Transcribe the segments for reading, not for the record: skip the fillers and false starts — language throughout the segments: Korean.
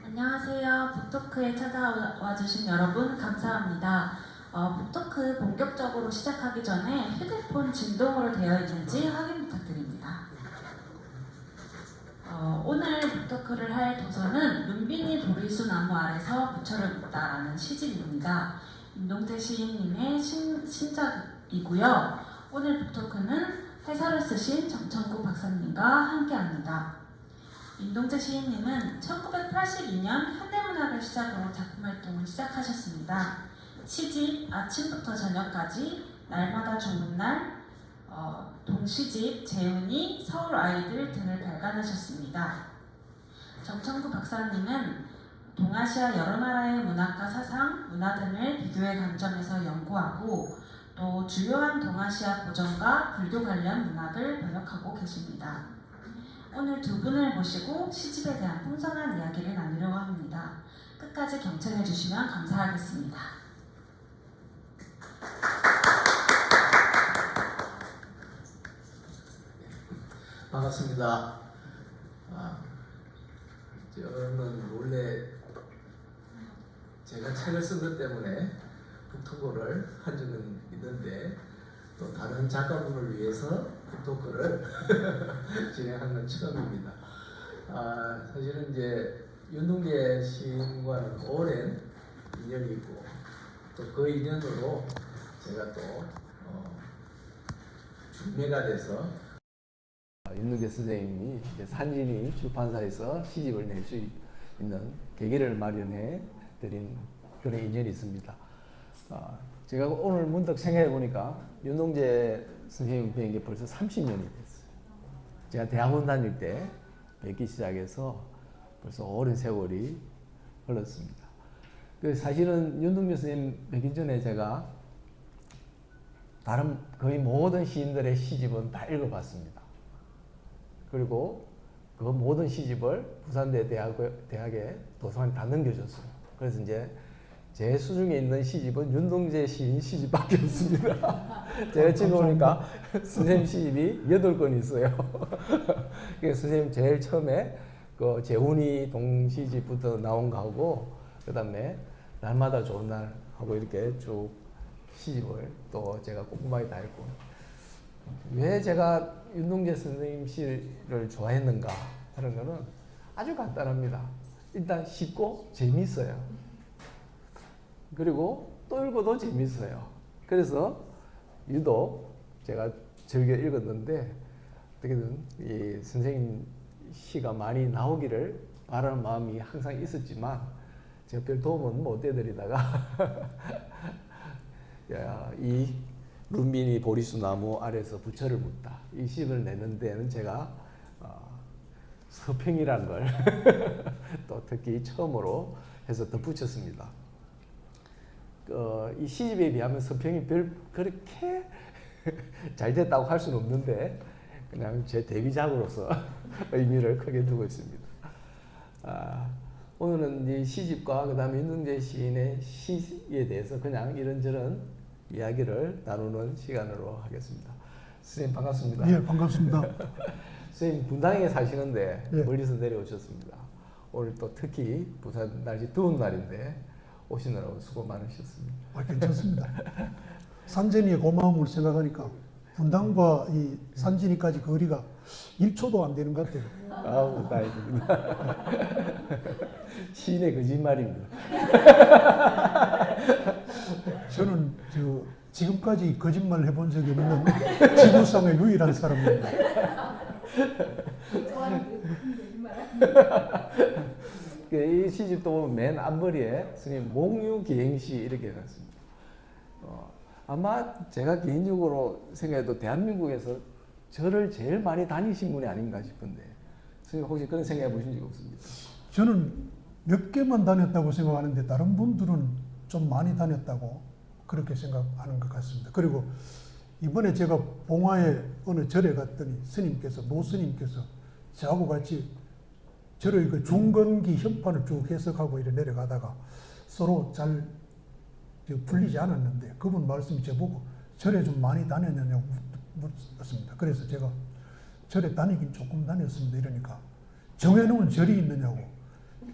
안녕하세요. 북토크에 찾아와 주신 여러분 감사합니다. 북토크 본격적으로 시작하기 전에 휴대폰 진동으로 되어 있는지 확인 부탁드립니다. 오늘 북토크를 할 도서는 눈비니 보리수 나무 아래서 부처를 묻다라는 시집입니다. 임동재 시인님의 신작이고요. 오늘 북토크는 해설을 쓰신 정천구 박사님과 함께합니다. 임동재 시인님은 1982년 현대문학을 시작으로 작품 활동을 시작하셨습니다. 시집 아침부터 저녁까지, 날마다 좋은 날, 동시집 재은이, 서울 아이들 등을 발간하셨습니다. 정천구 박사님은 동아시아 여러 나라의 문학과 사상, 문화 등을 비교의 관점에서 연구하고 또 주요한 동아시아 고전과 불교 관련 문학을 번역하고 계십니다. 오늘 두 분을 모시고 시집에 대한 풍성한 이야기를 나누려고 합니다. 끝까지 경청해 주시면 감사하겠습니다. 반갑습니다. 저는 원래 제가 책을 쓴 것 때문에 북토크를 한 적은 있는데 또 다른 작가분을 위해서 북토크를 진행한 건 처음입니다. 사실은 이제 윤동재 시인과는 오랜 인연이 있고 또 그 인연으로 제가 또 중매가 돼서 윤동재 선생님이 산진이 출판사에서 시집을 낼 수 있는 계기를 마련해 드린 그런 인연이 있습니다. 제가 오늘 문득 생각해 보니까 윤동재 선생님 뵌 게 벌써 30년이 됐어요. 제가 대학원 다닐 때 뵙기 시작해서 벌써 오랜 세월이 흘렀습니다. 사실은 윤동재 선생님 뵙기 전에 제가 다른 거의 모든 시인들의 시집은 다 읽어봤습니다. 그리고 그 모든 시집을 부산대 대학에 도서관에 다 넘겨줬어요. 그래서 이제 제 수중에 있는 시집은 윤동재 시인 시집밖에 없습니다. 제가 지금 보니까 선생님 시집이 8권 있어요. 그래서 선생님 제일 처음에 그 재훈이 동시집부터 나온 거하고 그 다음에 날마다 좋은 날 하고 이렇게 쭉 시집을 또 제가 꼼꼼하게 다 읽고, 왜 제가 윤동재 선생님 시를 좋아했는가 하는 거는 아주 간단합니다. 일단 쉽고 재밌어요. 그리고 또 읽어도 재밌어요. 그래서 유독 제가 즐겨 읽었는데, 어떻게든 이 선생님 시가 많이 나오기를 바라는 마음이 항상 있었지만 제가 별 도움은 못 해드리다가 이 눈비니 보리수 나무 아래서 부처를 묻다, 이 시를 내는 데는 제가 서평이라는 걸 또 특히 처음으로 해서 덧붙였습니다. 이 시집에 비하면 서평이 별 그렇게 잘 됐다고 할 수는 없는데 그냥 제 데뷔작으로서 의미를 크게 두고 있습니다. 오늘은 이 시집과 그 다음에 윤동재 시인의 시에 대해서 그냥 이런저런 이야기를 나누는 시간으로 하겠습니다. 선생님 반갑습니다. 예, 반갑습니다. 선생님 분당에 사시는데 예. 멀리서 내려오셨습니다. 오늘 또 특히 부산 날씨 더운 날인데 오시느라고 수고 많으셨습니다. 괜찮습니다. 산진이의 고마움을 생각하니까 분당과 이 산진이까지 거리가 1초도 안 되는 것 같아요. 아우, 다행입니다. 시인의 거짓말입니다. 저는 지금까지 거짓말을 해본 적이 없는 지구상의 유일한 사람입니다. 이 시집도 보면 맨 앞머리에 스님 몽유기행시 이렇게 해놨습니다. 아마 제가 개인적으로 생각해도 대한민국에서 절을 제일 많이 다니신 분이 아닌가 싶은데 스님 혹시 그런 생각해 보신 적 없습니까? 저는 몇 개만 다녔다고 생각하는데 다른 분들은 좀 많이 다녔다고 그렇게 생각하는 것 같습니다. 그리고 이번에 제가 봉화에 어느 절에 갔더니 노 스님께서 저하고 같이 절의 그 중건기 현판을 쭉 해석하고 이렇게 내려가다가 서로 잘 풀리지 않았는데 그분 말씀이 저보고 절에 좀 많이 다녔냐고 묻었습니다. 그래서 제가 절에 다니긴 조금 다녔습니다. 이러니까 정해놓은 절이 있느냐고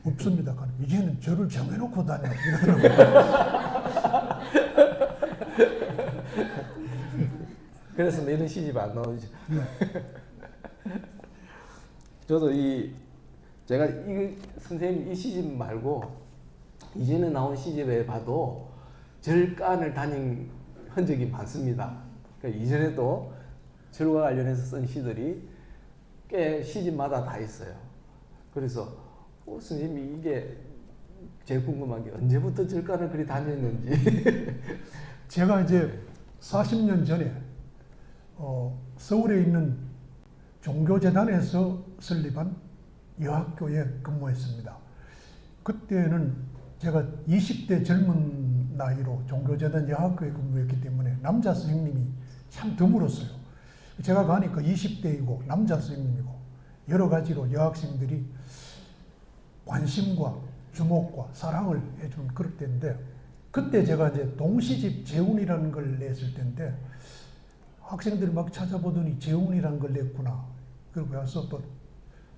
없습니다. 이제는 저를 정해놓고 다녀 이러더라고요. 그래서 뭐 이런 시집 안 나오죠. 저도 제가 선생님 이 시집 말고 이전에 나온 시집에 봐도 절간을 다닌 흔적이 많습니다. 그러니까 이전에도 절과 관련해서 쓴 시들이 꽤 시집마다 다 있어요. 그래서 선생님이 이게 제일 궁금한 게 언제부터 절간을 그리 다녔는지. 제가 이제 40년 전에 서울에 있는 종교재단에서 설립한 여학교에 근무했습니다. 그때는 제가 20대 젊은 나이로 종교재단 여학교에 근무했기 때문에 남자 선생님이 참 드물었어요. 제가 가니까 20대이고 남자 선생님이고 여러 가지로 여학생들이 관심과 주목과 사랑을 해주는 그럴 때인데, 그때 제가 이제 동시집 재운이라는 걸 냈을 때인데 학생들이 막 찾아보더니 재운이라는 걸 냈구나. 그리고 와서 또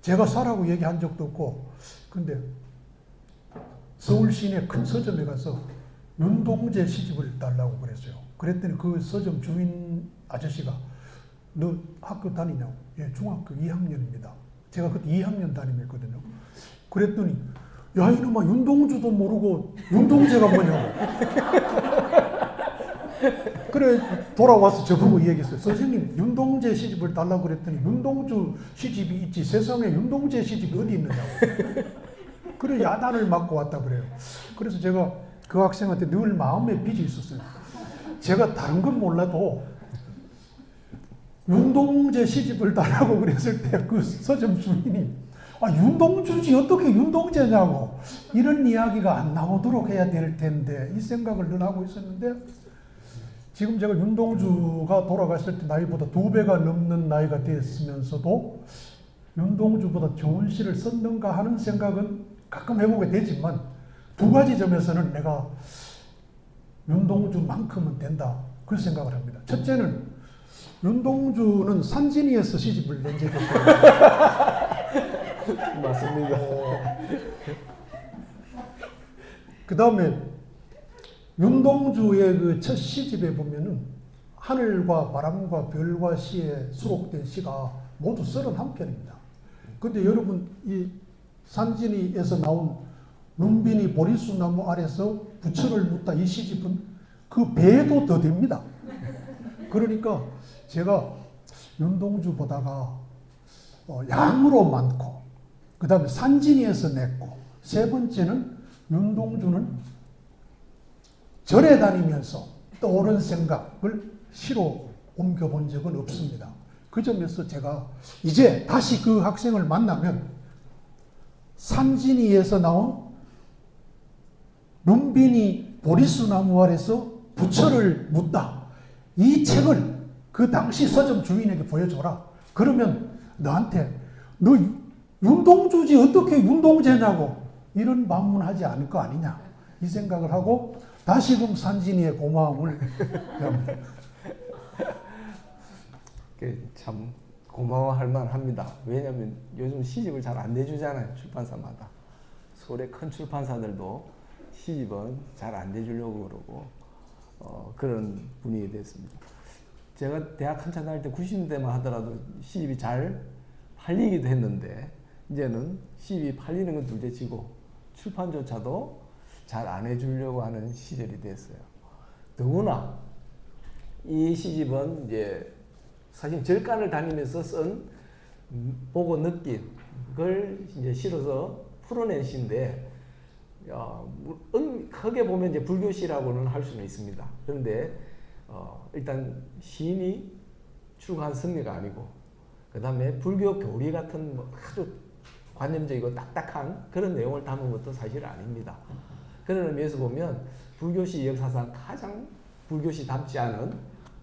제가 사라고 얘기한 적도 없고, 근데 서울 시내 큰 서점에 가서 윤동재 시집을 달라고 그랬어요. 그랬더니 그 서점 주인 아저씨가 너 학교 다니냐고. 예, 중학교 2학년입니다. 제가 그때 2학년 담임했거든요. 그랬더니 야 이놈아 윤동주도 모르고 윤동재가 뭐냐고. 그래 돌아와서 저보고 얘기했어요. 선생님 윤동재 시집을 달라고 그랬더니 윤동주 시집이 있지 세상에 윤동재 시집이 어디 있느냐고. 그래 야단을 맞고 왔다 그래요. 그래서 제가 그 학생한테 늘 마음에 빚이 있었어요. 제가 다른 건 몰라도 윤동재 시집을 달라고 그랬을 때 그 서점 주인이 윤동주지 어떻게 윤동재냐고, 이런 이야기가 안 나오도록 해야 될 텐데 이 생각을 늘 하고 있었는데, 지금 제가 윤동주가 돌아갔을 때 나이보다 2배가 넘는 나이가 됐으면서도 윤동주보다 좋은 시를 썼는가 하는 생각은 가끔 해보게 되지만, 두 가지 점에서는 내가 윤동주만큼은 된다 그 생각을 합니다. 첫째는 윤동주는 산진이에서 시집을 낸 적이 없어요. 맞습니다. 그 다음에 윤동주의 그 첫 시집에 보면은 하늘과 바람과 별과 시에 수록된 시가 모두 31편입니다. 근데 여러분 이 산진이에서 나온 눈빈이 보리수 나무 아래서 부처를 묻다 이 시집은 그 배도 더 됩니다. 그러니까 제가 윤동주 보다가 양으로 많고, 그 다음에 산진이에서 냈고, 세 번째는 윤동주는 절에 다니면서 떠오른 생각을 시로 옮겨본 적은 없습니다. 그 점에서 제가 이제 다시 그 학생을 만나면 산진이에서 나온 눈빈이 보리수나무 아래서 부처를 묻다 이 책을 그 당시 서점 주인에게 보여줘라. 그러면 너한테 너 윤동주지 어떻게 윤동재냐고 이런 반문하지 않을 거 아니냐 이 생각을 하고 다시금 산진이의 고마움을 참 고마워할 만합니다. 왜냐하면 요즘 시집을 잘 안 내주잖아요. 출판사마다. 서울의 큰 출판사들도 시집은 잘 안 내주려고 그러고 그런 분위기 됐습니다. 제가 대학 한참 다닐 때 90년대만 하더라도 시집이 잘 팔리기도 했는데 이제는 시집이 팔리는 건 둘째치고 출판조차도 잘 안 해주려고 하는 시절이 됐어요. 더구나 이 시집은 이제 사실 절간을 다니면서 쓴 보고 느낀 걸 이제 실어서 풀어낸 시인데 크게 보면 이제 불교시라고는 할 수는 있습니다. 그런데 일단 시인이 출가한 성리가 아니고 그 다음에 불교 교리 같은 아주 관념적이고 딱딱한 그런 내용을 담은 것도 사실 아닙니다. 그런 의미에서 보면 불교시 역사상 가장 불교시답지 않은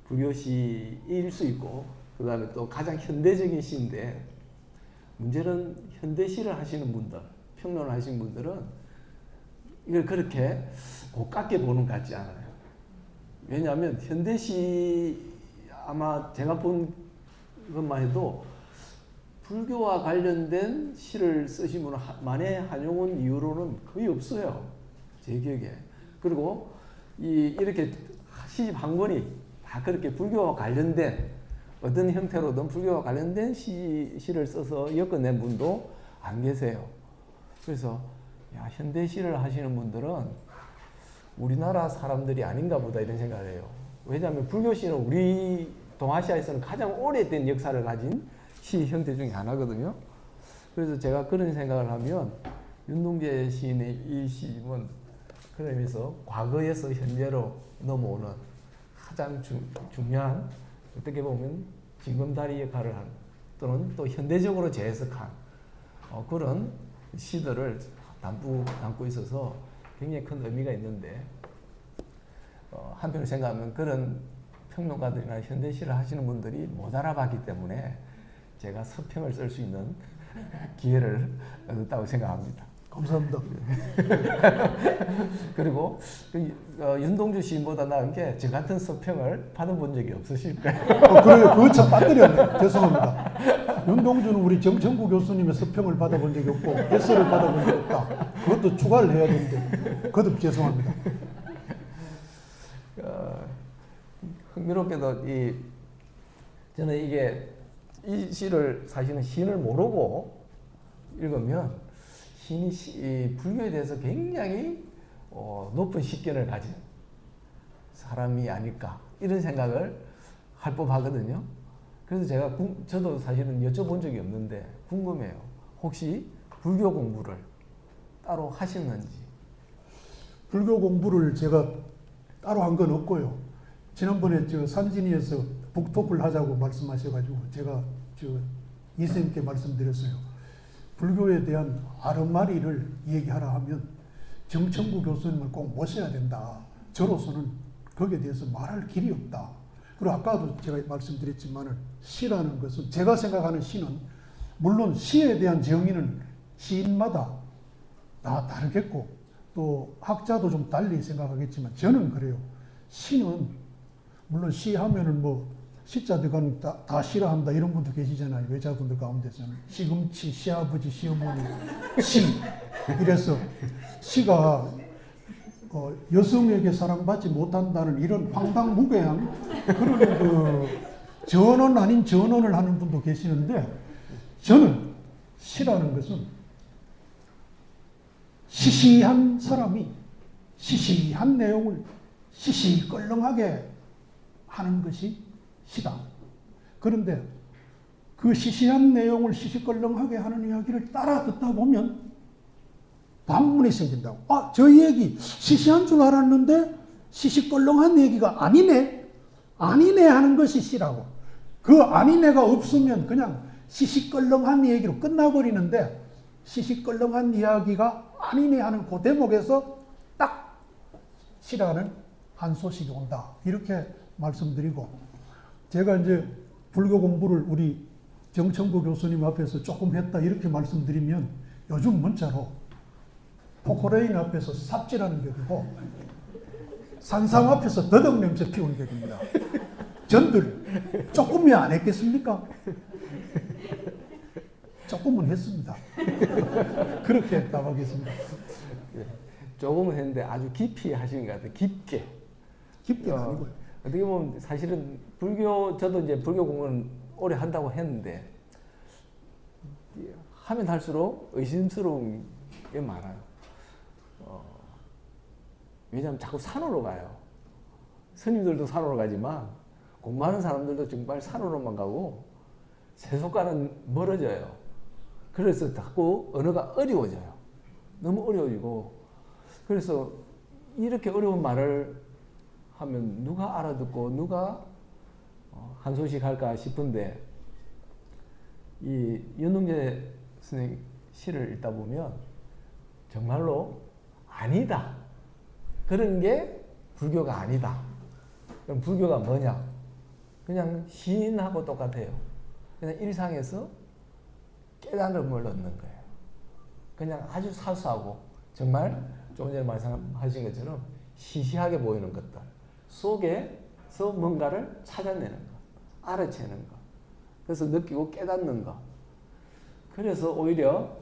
불교시일 수 있고 그 다음에 또 가장 현대적인 시인데, 문제는 현대시를 하시는 분들, 평론을 하시는 분들은 이걸 그렇게 고깝게 보는 것 같지 않아요. 왜냐하면 현대시 아마 제가 본 것만 해도 불교와 관련된 시를 쓰신 분은 만해 한용운 이후로는 거의 없어요. 제 기억에. 그리고 이렇게 시집 한 권이 다 그렇게 불교와 관련된 어떤 형태로든 불교와 관련된 시를 써서 엮어낸 분도 안 계세요. 그래서 야, 현대시를 하시는 분들은 우리나라 사람들이 아닌가 보다 이런 생각을 해요. 왜냐하면 불교시는 우리 동아시아에서는 가장 오래된 역사를 가진 시 형태 중에 하나거든요. 그래서 제가 그런 생각을 하면 윤동재 시인의 이 시집은 그런 의미에서 과거에서 현재로 넘어오는 가장 중요한 어떻게 보면 징검다리 역할을 한 또는 또 현대적으로 재해석한 그런 시들을 담고 있어서 굉장히 큰 의미가 있는데 한편으로 생각하면 그런 평론가들이나 현대시를 하시는 분들이 못 알아봤기 때문에 제가 서평을 쓸 수 있는 기회를 얻었다고 생각합니다. 감사합니다. 그리고 윤동주 시인보다 나은 게 저 같은 서평을 받아본 적이 없으실 거예요. 그래요. 그거 참 빠뜨렸네. 죄송합니다. 윤동주는 우리 정천구 교수님의 서평을 받아본 적이 없고 해설을 받아본 적이 없다. 그것도 추가를 해야 되는데 거듭 죄송합니다. 흥미롭게도 저는 이 시를 사실은 시인을 모르고 읽으면 시인이 불교에 대해서 굉장히 높은 식견을 가진 사람이 아닐까 이런 생각을 할 법하거든요. 그래서 저도 사실은 여쭤본 적이 없는데 궁금해요. 혹시 불교 공부를 따로 하셨는지? 불교 공부를 제가 따로 한 건 없고요. 지난번에 산진이에서 북토크를 하자고 말씀하셔가지고 제가 이쌤께 말씀드렸어요. 불교에 대한 아르마리를 얘기하라 하면 정천구 교수님을 꼭 모셔야 된다. 저로서는 거기에 대해서 말할 길이 없다. 그리고 아까도 제가 말씀드렸지만 시라는 것은 제가 생각하는 시는 물론 시에 대한 정의는 시인마다 다 다르겠고 또 학자도 좀 달리 생각하겠지만 저는 그래요. 시는 물론 시 하면은 시자 들어가는 다 싫어한다 이런 분도 계시잖아요. 여자분들 가운데서는 시금치, 시아버지, 시어머니, 시 이래서 시가 여성에게 사랑받지 못한다는 이런 황당무계한 그런 전언 아닌 전언을 하는 분도 계시는데 저는 시라는 것은 시시한 사람이 시시한 내용을 시시껄렁하게 하는 것이 시다. 그런데 그 시시한 내용을 시시껄렁하게 하는 이야기를 따라 듣다 보면 반문이 생긴다고. 저 얘기 시시한 줄 알았는데 시시껄렁한 얘기가 아니네. 아니네 하는 것이 시라고. 그 아니네가 없으면 그냥 시시껄렁한 얘기로 끝나버리는데 시시껄렁한 이야기가 아니네 하는 그 대목에서 딱 시라는 한 소식이 온다. 이렇게 말씀드리고 제가 이제 불교 공부를 우리 정천구 교수님 앞에서 조금 했다 이렇게 말씀드리면 요즘 문자로 포크레인 앞에서 삽질하는 격이고 산삼 앞에서 더덕 냄새 피우는 격입니다. 전들 조금이 안 했겠습니까? 조금은 했습니다. 그렇게 답하겠습니다. 조금은 했는데 아주 깊이 하시는 것 같아요. 깊게 아니고요. 어떻게 보면 사실은 저도 이제 불교 공부는 오래 한다고 했는데 하면 할수록 의심스러운 게 많아요. 왜냐하면 자꾸 산으로 가요. 스님들도 산으로 가지만 공부하는 사람들도 정말 산으로만 가고 세속과는 멀어져요. 그래서 자꾸 언어가 어려워져요. 너무 어려워지고 그래서 이렇게 어려운 말을 하면 누가 알아듣고 누가 한 소식 할까 싶은데 이 윤동재 선생님 시를 읽다 보면 정말로 아니다. 그런 게 불교가 아니다. 그럼 불교가 뭐냐? 그냥 시인하고 똑같아요. 그냥 일상에서 깨달음을 얻는 거예요. 그냥 아주 사소하고 정말 조금 전에 말씀하신 것처럼 시시하게 보이는 것들 속에서 뭔가를 찾아내는 것, 알아채는 것, 그래서 느끼고 깨닫는 것. 그래서 오히려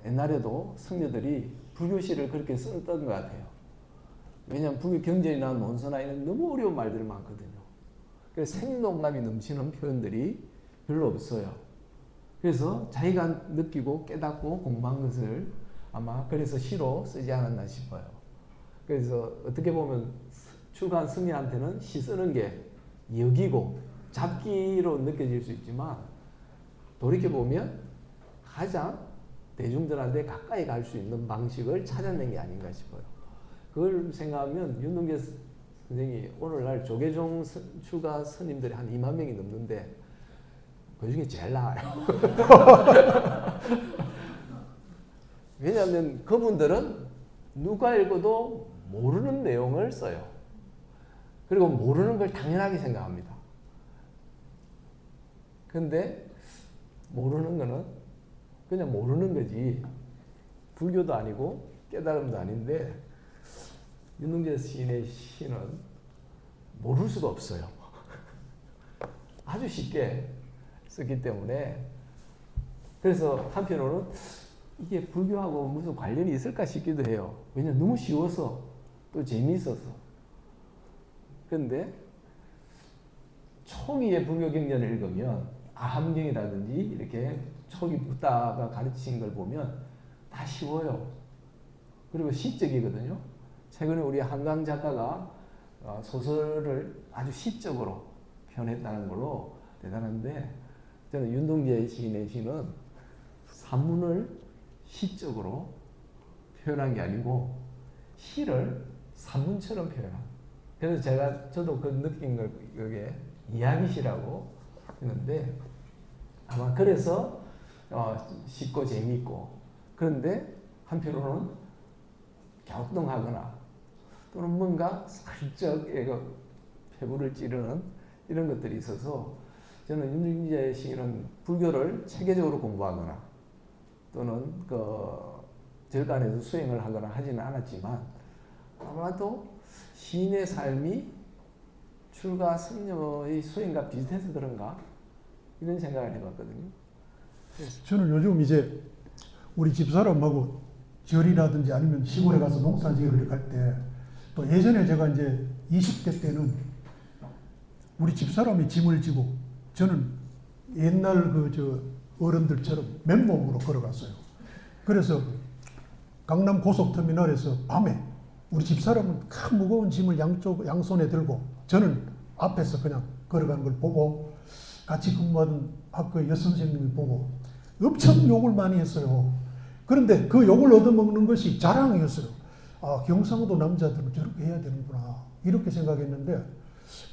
옛날에도 성녀들이 불교시를 그렇게 썼던 것 같아요. 왜냐하면 불교 경전이나 논서나 이런 너무 어려운 말들이 많거든요. 그래서 생동감이 넘치는 표현들이 별로 없어요. 그래서 자기가 느끼고 깨닫고 공부한 것을 아마 그래서 시로 쓰지 않았나 싶어요. 그래서 어떻게 보면 출가한 스님한테는 시 쓰는 게 여기고 잡기로 느껴질 수 있지만 돌이켜보면 가장 대중들한테 가까이 갈 수 있는 방식을 찾아낸 게 아닌가 싶어요. 그걸 생각하면 윤동계 선생이 오늘날 조계종 출가 스님들이 한 2만 명이 넘는데 그 중에 제일 나아요. 왜냐하면 그분들은 누가 읽어도 모르는 내용을 써요. 그리고 모르는 걸 당연하게 생각합니다. 근데 모르는 거는 그냥 모르는 거지 불교도 아니고 깨달음도 아닌데 윤동재 시인의 시는 모를 수가 없어요. 아주 쉽게 썼기 때문에 그래서 한편으로는 이게 불교하고 무슨 관련이 있을까 싶기도 해요. 왜냐면 너무 쉬워서 또 재미있어서. 그런데 초기의 불교 경전을 읽으면 아함경이라든지 이렇게 초기 부다가 가르친 걸 보면 다 쉬워요. 그리고 시적이거든요. 최근에 우리 한강 작가가 소설을 아주 시적으로 표현했다는 걸로 대단한데 저는 윤동재 시인의 시는 산문을 시적으로 표현한 게 아니고 시를 산문처럼 표현한. 그래서 저도 그 느낀 걸 이게 이야기시라고 했는데 아마 그래서 쉽고 재미있고 그런데 한편으로는 갸우뚱하거나 또는 뭔가 살짝 폐부를 찌르는 이런 것들이 있어서 저는 윤동재 시인은 불교를 체계적으로 공부하거나 또는 절간에서 수행을 하거나 하지는 않았지만 아마도 시인의 삶이 출가 승려의 수행과 비슷해서 그런가 이런 생각을 해봤거든요. 저는 요즘 이제 우리 집사람하고 절이라든지 아니면 시골에 가서 농사 지으러 갈 때 또 예전에 제가 이제 20대 때는 우리 집사람이 짐을 지고 저는 옛날 어른들처럼 맨몸으로 걸어갔어요. 그래서 강남 고속터미널에서 밤에 우리 집사람은 큰 무거운 짐을 양손에 들고 저는 앞에서 그냥 걸어가는 걸 보고 같이 근무하던 학교의 여선생님이 보고 엄청 욕을 많이 했어요. 그런데 그 욕을 얻어먹는 것이 자랑이었어요. 아, 경상도 남자들은 저렇게 해야 되는구나 이렇게 생각했는데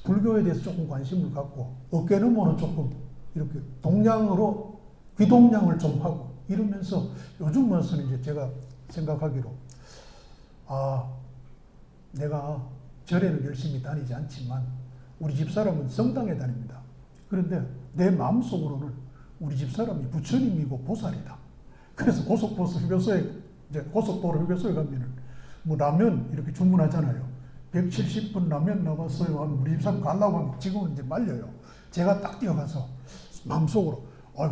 불교에 대해서 조금 관심을 갖고 어깨 너머는 조금 이렇게 동량으로 귀동량을 좀 하고 이러면서 요즘 와서는 이제 제가 생각하기로 내가 절에는 열심히 다니지 않지만 우리 집사람은 성당에 다닙니다. 그런데 내 마음속으로는 우리 집사람이 부처님이고 보살이다. 그래서 고속도로 휴게소에 가면은 뭐 라면 이렇게 주문하잖아요. 170분 라면 남았어요. 우리 집사람 가려고 하면 지금은 이제 말려요. 제가 딱 뛰어가서 마음속으로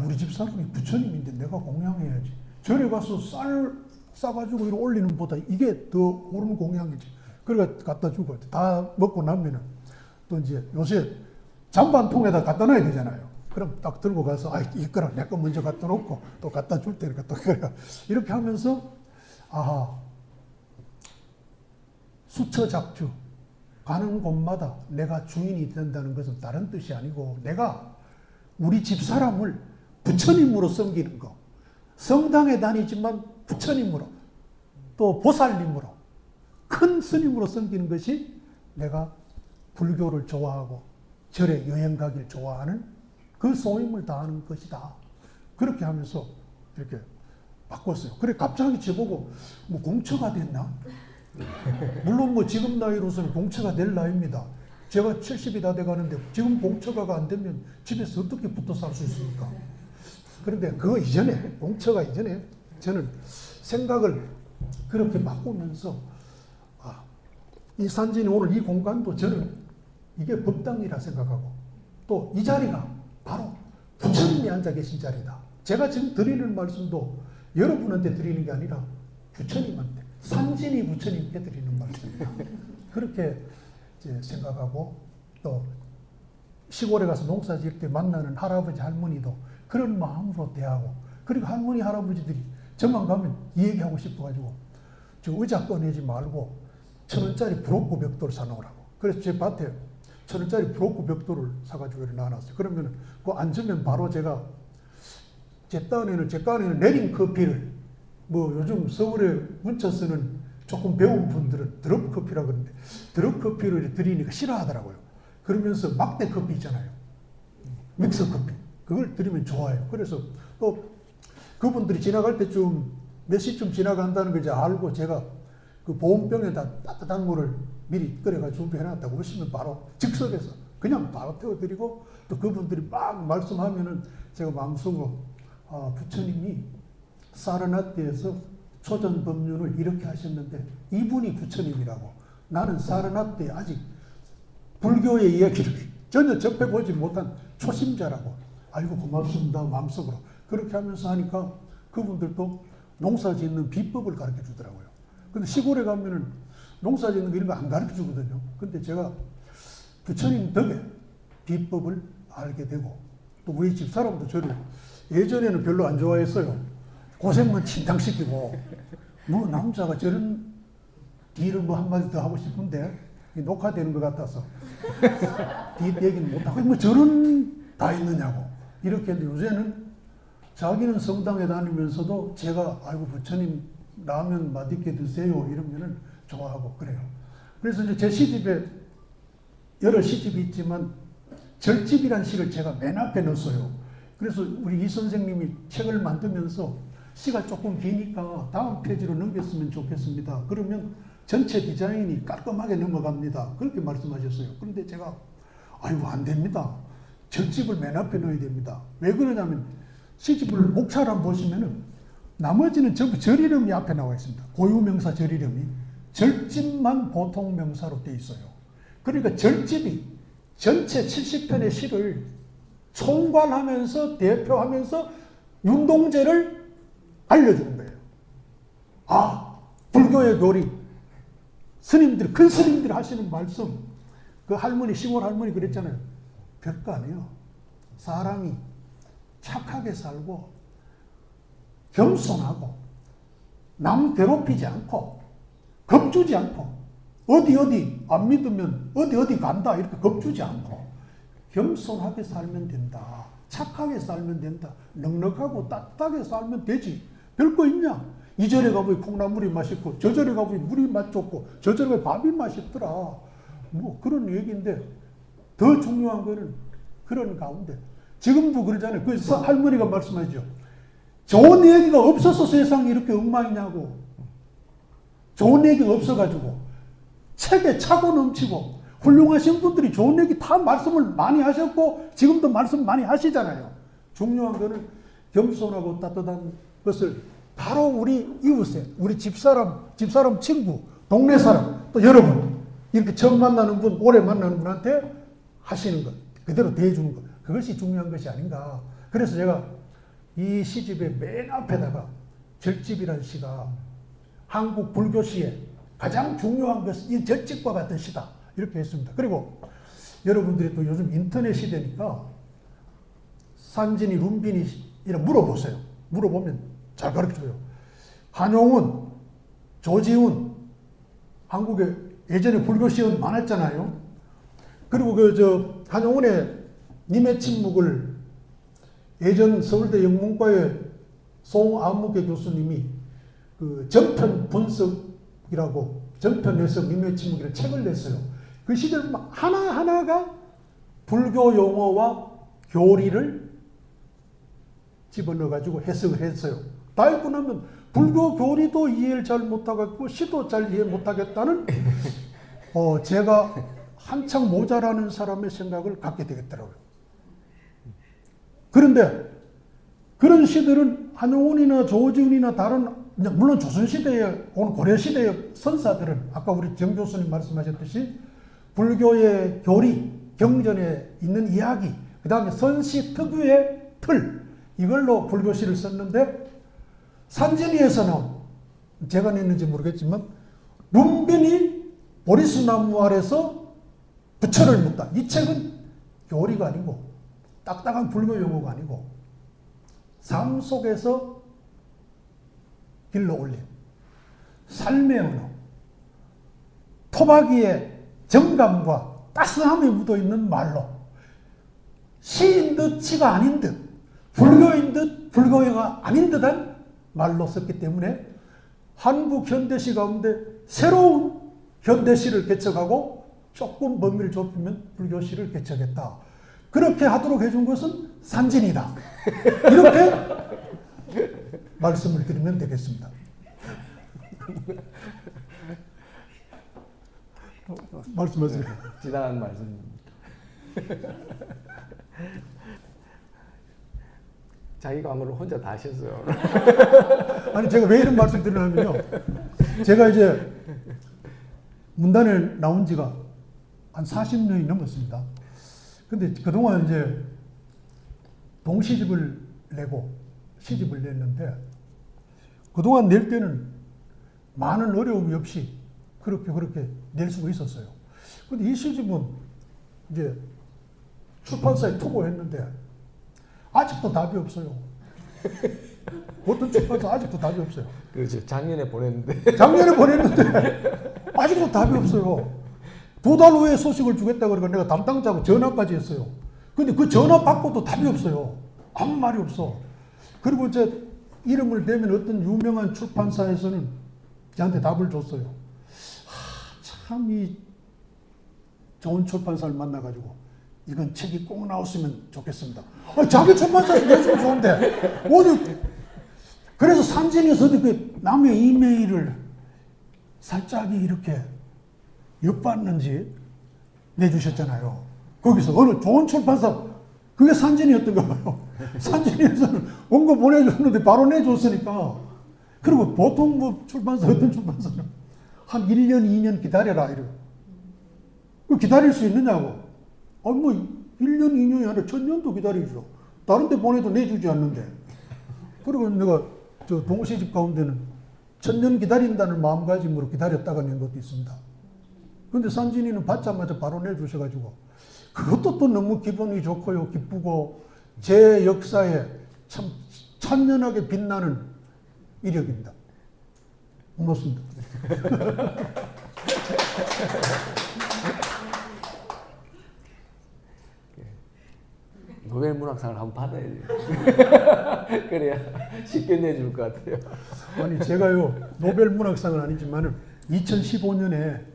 우리 집사람이 부처님인데 내가 공양해야지. 절에 가서 쌀 싸가지고 이렇게 올리는 보다 이게 더 옳은 공양이지. 그래 갖다 주고 다 먹고 나면은 또 이제 요새 잔반통에다 갖다 놔야 되잖아요. 그럼 딱 들고 가서 이거랑 내 거 먼저 갖다 놓고 또 갖다 줄 테니까 또 그래 이렇게 하면서 수처작주 가는 곳마다 내가 주인이 된다는 것은 다른 뜻이 아니고 내가 우리 집사람을 부처님으로 섬기는 거. 성당에 다니지만 부처님으로 또 보살님으로 큰 스님으로 섬기는 것이 내가 불교를 좋아하고 절에 여행 가길 좋아하는 그 소임을 다하는 것이다. 그렇게 하면서 이렇게 바꿨어요. 그래 갑자기 저보고 뭐 공처가 됐나? 물론 뭐 지금 나이로서는 공처가 될 나이입니다. 제가 70이 다 돼가는데 지금 공처가 안 되면 집에서 어떻게 붙어 살 수 있습니까? 그런데 그거 이전에 공처가 이전에 저는 생각을 그렇게 바꾸면서 이 산진이 오늘 이 공간도 저는 이게 법당이라 생각하고 또 이 자리가 바로 부처님이 앉아 계신 자리다. 제가 지금 드리는 말씀도 여러분한테 드리는 게 아니라 부처님한테, 산진이 부처님께 드리는 말씀입니다. 그렇게 이제 생각하고, 또 시골에 가서 농사 지을 때 만나는 할아버지 할머니도 그런 마음으로 대하고, 그리고 할머니 할아버지들이 저만 가면 이 얘기하고 싶어가지고 저 의자 꺼내지 말고 1,000원짜리 브로커 벽돌 사놓으라고. 그래서 제 밭에 1,000원짜리 브로커 벽돌을 사가지고 이렇게 놔놨어요. 그러면 그 앉으면 바로 제가 제 딴에는 내린 커피를, 뭐 요즘 서울에 문자 쓰는 조금 배운 분들은 드롭 커피라 그러는데 드롭 커피를 드리니까 싫어하더라고요. 그러면서 막대 커피 있잖아요. 믹서 커피. 그걸 드리면 좋아요. 그래서 또 그분들이 지나갈 때쯤 몇 시쯤 지나간다는 걸 이제 알고 제가 그 보온병에다 따뜻한 물을 미리 끓여가 준비해놨다고 오시면 바로 즉석에서 그냥 바로 태워드리고, 또 그분들이 막 말씀하면은 제가 마음속으로 부처님이 사르나떼에서 초전법륜을 이렇게 하셨는데 이분이 부처님이라고, 나는 사르나떼 아직 불교의 이야기를 전혀 접해보지 못한 초심자라고 알고 고맙습니다 마음속으로 그렇게 하면서 하니까 그분들도 농사 짓는 비법을 가르쳐 주더라고요. 근데 시골에 가면은 농사 짓는 거 이런 거 안 가르쳐 주거든요. 근데 제가 부처님 덕에 비법을 알게 되고, 또 우리 집 사람도 저를 예전에는 별로 안 좋아했어요. 고생만 진탕시키고, 뭐 남자가 저런 일을 뭐 한마디 더 하고 싶은데 녹화되는 것 같아서 뒷 얘기는 못하고 뭐 저런 다 있느냐고 이렇게 했는데, 요새는 자기는 성당에 다니면서도 제가 아이고 부처님 라면 맛있게 드세요 이러면은 좋아하고 그래요. 그래서 이제 제 시집에 여러 시집이 있지만 절집이란 시를 제가 맨 앞에 넣었어요. 그래서 우리 이 선생님이 책을 만들면서 시가 조금 기니까 다음 페이지로 넘겼으면 좋겠습니다. 그러면 전체 디자인이 깔끔하게 넘어갑니다. 그렇게 말씀하셨어요. 그런데 제가 아이고 안 됩니다. 절집을 맨 앞에 넣어야 됩니다. 왜 그러냐면 시집을 목차를 보시면은 나머지는 전부 절 이름이 앞에 나와 있습니다. 고유명사 절 이름이. 절집만 보통 명사로 되어 있어요. 그러니까 절집이 전체 70편의 시를 총괄하면서 대표하면서 윤동제를 알려주는 거예요. 아, 불교의 교리, 스님들, 큰 스님들 하시는 말씀, 그 할머니, 시골 할머니 그랬잖아요. 별거 아니에요. 사람이 착하게 살고, 겸손하고, 남 괴롭히지 않고, 겁주지 않고, 어디 안 믿으면 어디 간다 이렇게 겁주지 않고, 겸손하게 살면 된다. 착하게 살면 된다. 넉넉하고 따뜻하게 살면 되지. 별거 있냐? 이 절에 가보니 콩나물이 맛있고, 저 절에 가보니 물이 맛 좋고, 저 절에 가보니 밥이 맛있더라. 뭐 그런 얘기인데, 더 중요한 거는 그런 가운데, 지금도 그러잖아요. 그래서 할머니가 말씀하시죠. 좋은 얘기가 없어서 세상이 이렇게 엉망이냐고. 좋은 얘기가 없어가지고, 책에 차고 넘치고, 훌륭하신 분들이 좋은 얘기 다 말씀을 많이 하셨고, 지금도 말씀 많이 하시잖아요. 중요한 거는 겸손하고 따뜻한 것을 바로 우리 이웃에, 우리 집사람 친구, 동네 사람, 또 여러분, 이렇게 처음 만나는 분, 오래 만나는 분한테 하시는 것, 그대로 대해주는 것, 그것이 중요한 것이 아닌가. 그래서 제가 이 시집의 맨 앞에다가 절집이라는 시가 한국 불교시의 가장 중요한 것은 이 절집과 같은 시다. 이렇게 했습니다. 그리고 여러분들이 또 요즘 인터넷 시대니까 산진이, 룸빈이 이런 물어보세요. 물어보면 잘 가르쳐줘요. 한용운, 조지훈, 한국에 예전에 불교시원 많았잖아요. 그리고 한용운의 님의 침묵을 예전 서울대 영문과의 송아무개 교수님이 그 전편 분석이라고, 전편 해석 님의 침묵이라는 책을 냈어요. 그 시절 하나하나가 불교 용어와 교리를 집어넣어가지고 해석을 했어요. 다 읽고 나면 불교 교리도 이해를 잘 못하겠고 시도 잘 이해 못하겠다는 제가 한창 모자라는 사람의 생각을 갖게 되겠더라고요. 그런데 그런 시들은 한용운이나 조지훈이나 다른, 물론 조선시대에, 오늘 고려시대의 선사들은 아까 우리 정 교수님 말씀하셨듯이 불교의 교리, 경전에 있는 이야기, 그 다음에 선시 특유의 틀, 이걸로 불교시를 썼는데 산진이에서는 제가 냈는지 모르겠지만 문빈이 보리수나무 아래서 부처를 묻다. 이 책은 교리가 아니고 딱딱한 불교 용어가 아니고 삶 속에서 길러 올린 삶의 언어, 토박이의 정감과 따스함이 묻어있는 말로 시인 듯 시가 아닌 듯 불교인 듯 불교가 아닌 듯한 말로 썼기 때문에 한국 현대시 가운데 새로운 현대시를 개척하고 조금 범위를 좁히면 불교시를 개척했다. 그렇게 하도록 해준 것은 산진이다. 이렇게 말씀을 드리면 되겠습니다. 말씀하세요. 지나간 말씀입니다. 자기 과물을 혼자 다 하셨어요. 아니 제가 왜 이런 말씀 드리냐면요. 제가 이제 문단에 나온 지가 한 40년이 넘었습니다. 근데 그동안 이제 동시집을 내고 시집을 냈는데 그동안 낼 때는 많은 어려움이 없이 그렇게 낼 수가 있었어요. 근데 이 시집은 이제 출판사에 투고했는데 아직도 답이 없어요. 어떤 출판사 아직도 답이 없어요. 그렇죠. 작년에 보냈는데. 작년에 보냈는데 아직도 답이 없어요. 2달 후에 소식을 주겠다 그러니까 내가 담당자하고 전화까지 했어요. 근데 그 전화 받고도 답이 없어요. 아무 말이 없어. 그리고 이제 이름을 대면 어떤 유명한 출판사에서는 저한테 답을 줬어요. 참 이 좋은 출판사를 만나가지고 이건 책이 꼭 나왔으면 좋겠습니다. 자기 출판사에서 내주면 좋은데 어디. 그래서 산진에서 어떻게 남의 이메일을 살짝 이렇게 엿봤는지 내주셨잖아요. 거기서 어느 좋은 출판사, 그게 산진이었던가 봐요. 산진에서는 온 거 보내줬는데 바로 내줬으니까. 그리고 보통 뭐 출판사, 어떤 출판사는 한 1년, 2년 기다려라 이래요. 기다릴 수 있느냐고. 아니 뭐 1년, 2년이 아니라 1000년도 기다리죠. 다른 데 보내도 내주지 않는데. 그리고 내가 저 동시집 가운데는 1000년 기다린다는 마음가짐으로 기다렸다가 낸 것도 있습니다. 근데 산진이는 받자마자 바로 내주셔가지고 그것도 또 너무 기분이 좋고요. 기쁘고 제 역사에 참 찬연하게 빛나는 이력입니다. 고맙습니다. 노벨 문학상을 한번 받아야지. 그래야 쉽게 내줄 것 같아요. 아니 제가요 노벨 문학상은 아니지만은 2015년에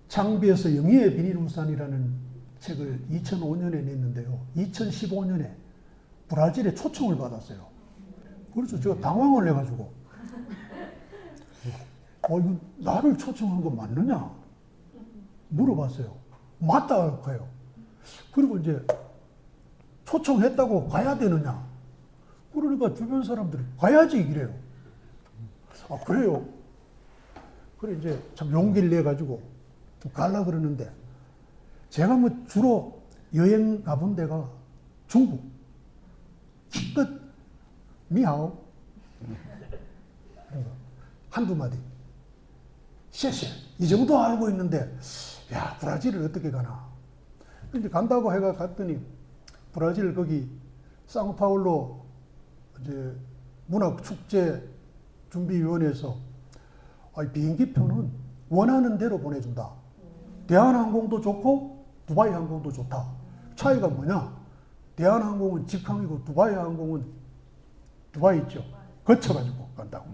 창비에서 영예의 비닐우산이라는 책을 2005년에 냈는데요. 2015년에 브라질에 초청을 받았어요. 그래서 제가 당황을 해가지고 이거 나를 초청한 거 맞느냐 물어봤어요. 맞다고 해요. 그리고 이제 초청했다고 가야 되느냐? 그러니까 주변 사람들이 가야지 이래요. 그래요? 그래 이제 참 용기를 내 가지고 가려 그러는데 제가 뭐 주로 여행 가본 데가 중국. 기껏 미하오 한두 마디 셰셰 이 정도 알고 있는데 야 브라질을 어떻게 가나. 근데 간다고 해가 갔더니 브라질 거기 상파울로 이제 문학축제 준비위원회에서 비행기표는 원하는 대로 보내준다. 대한항공도 좋고 두바이 항공도 좋다. 차이가 뭐냐? 대한항공은 직항이고 두바이 항공은 두바이 있죠. 거쳐가지고 간다고.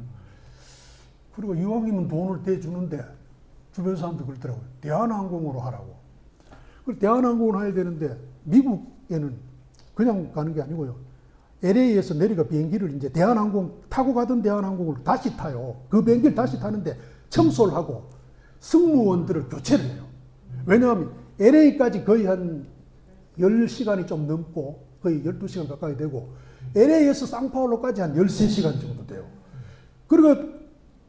그리고 이왕이면 돈을 대주는데 주변 사람들이 그러더라고요. 대한항공으로 하라고. 대한항공을 해야 되는데 미국에는 그냥 가는 게 아니고요. LA에서 내려가 비행기를 이제 대한항공 타고 가던 대한항공을 다시 타요. 그 비행기를 다시 타는데 청소를 하고 승무원들을 교체를 해요. 왜냐하면 LA까지 거의 한 10시간이 좀 넘고 거의 12시간 가까이 되고 LA에서 상파울로까지 한 13시간 정도 돼요. 그리고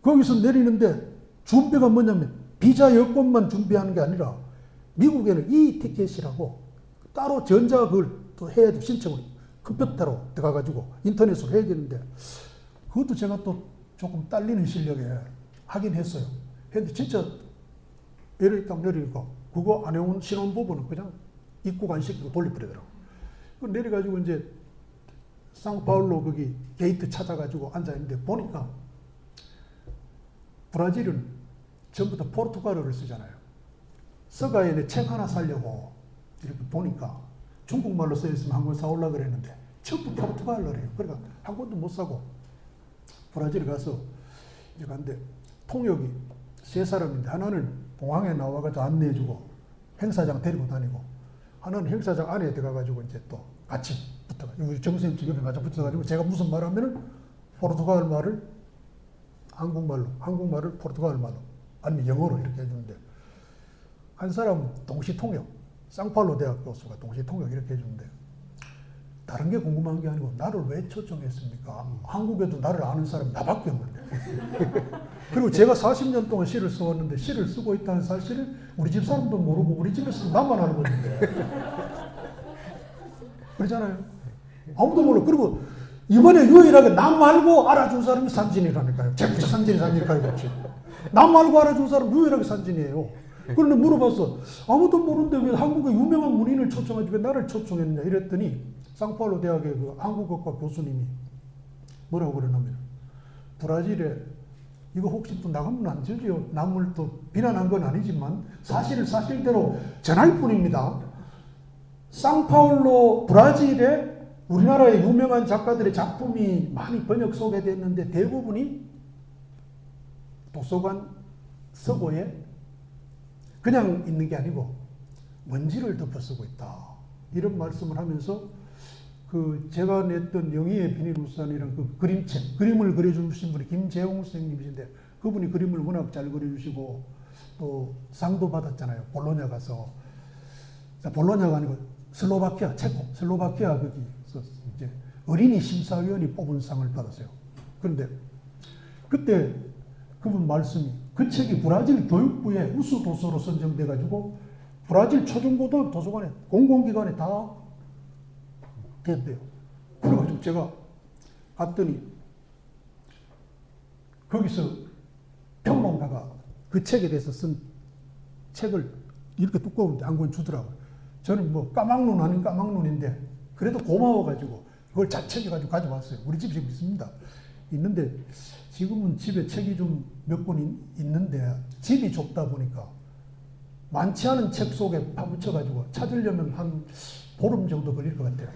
거기서 내리는데 준비가 뭐냐면 비자 여권만 준비하는 게 아니라 미국에는 이 티켓이라고 따로 전자 그걸 또 해야 돼 신청을. 컴퓨터로 들어가가지고 인터넷으로 해야 되는데 그것도 제가 또 조금 딸리는 실력에 하긴 했어요. 했는데 진짜 내리니까 그거 안 해온 신혼부부는 그냥 입국 안 시키고 돌려버리더라고. 내려가지고 이제 상파울로 거기 게이트 찾아가지고 앉아있는데 보니까 브라질은 전부 다 포르투갈어를 쓰잖아요. 서가에 책 하나 사려고 이렇게 보니까 중국말로 써있으면 한 권 사오려고 그랬는데 전부 포르투갈어래요. 그러니까 한 권도 못 사고 브라질에 가서 이제 갔는데 통역이 세 사람인데 하나는 공항에 나와가지고 안내해주고 행사장 데리고 다니고 하나는 행사장 안에 들어가가지고 이제 또 같이 붙어가지고 우리 정선생 주변에 같이 붙어가지고 제가 무슨 말 하면은 포르투갈 말을 한국말을 포르투갈 말로 아니면 영어로 이렇게 해주는데 한 사람은 동시 통역 상파울로 대학 교수가 동시 통역 이렇게 해주는데 다른 게 궁금한 게 아니고 나를 왜 초청했습니까? 한국에도 나를 아는 사람이 나밖에 없는데 그리고 제가 40년 동안 시를 써왔는데 시를 쓰고 있다는 사실을 우리 집 사람도 모르고 우리 집에서 나만 알고 있는데 그러잖아요. 아무도 몰라. 그리고 이번에 유일하게 나 말고 알아준 사람이 산진이라니까요. 제부터 산진이 가야겠지. 나 말고 알아준 사람 유일하게 산진이에요. 그런데 물어봤어. 아무도 모르는데 왜 한국의 유명한 문인을 초청하지 왜 나를 초청했냐 이랬더니 상파울로 대학의 그 한국어과 교수님이 뭐라고 그러냐면 브라질에 이거 혹시 또 나가면 안 되죠. 남을 또 비난한 건 아니지만 사실을 사실대로 전할 뿐입니다. 상파울로 브라질에 우리나라의 유명한 작가들의 작품이 많이 번역 소개됐는데 대부분이 도서관 서고에 그냥 있는 게 아니고 먼지를 덮어 쓰고 있다. 이런 말씀을 하면서 그 제가 냈던 영희의 비닐우산이라는 그 그림책, 그림을 그려주신 분이 김재홍 선생님이신데 그분이 그림을 워낙 잘 그려주시고 또 상도 받았잖아요. 볼로냐 가서. 볼로냐가 아니고 슬로바키아, 체코, 슬로바키아 거기서 이제 어린이 심사위원이 뽑은 상을 받았어요. 그런데 그때 그분 말씀이 그 책이 브라질 교육부의 우수 도서로 선정돼가지고 브라질 초중고등 도서관에 공공기관에 다 됐대요. 그래가지고 제가 갔더니 거기서 평론가가 그 책에 대해서 쓴 책을 이렇게 두꺼운데 한 권 주더라고요. 저는 뭐 까막눈 아닌 까막눈인데 그래도 고마워가지고 그걸 잘 챙겨가지고 가져왔어요. 우리 집에 있습니다. 있는데 지금은 집에 책이 좀 몇 권 있는데 집이 좁다 보니까 많지 않은 책 속에 파묻혀가지고 찾으려면 한 보름 정도 걸릴 것 같아요.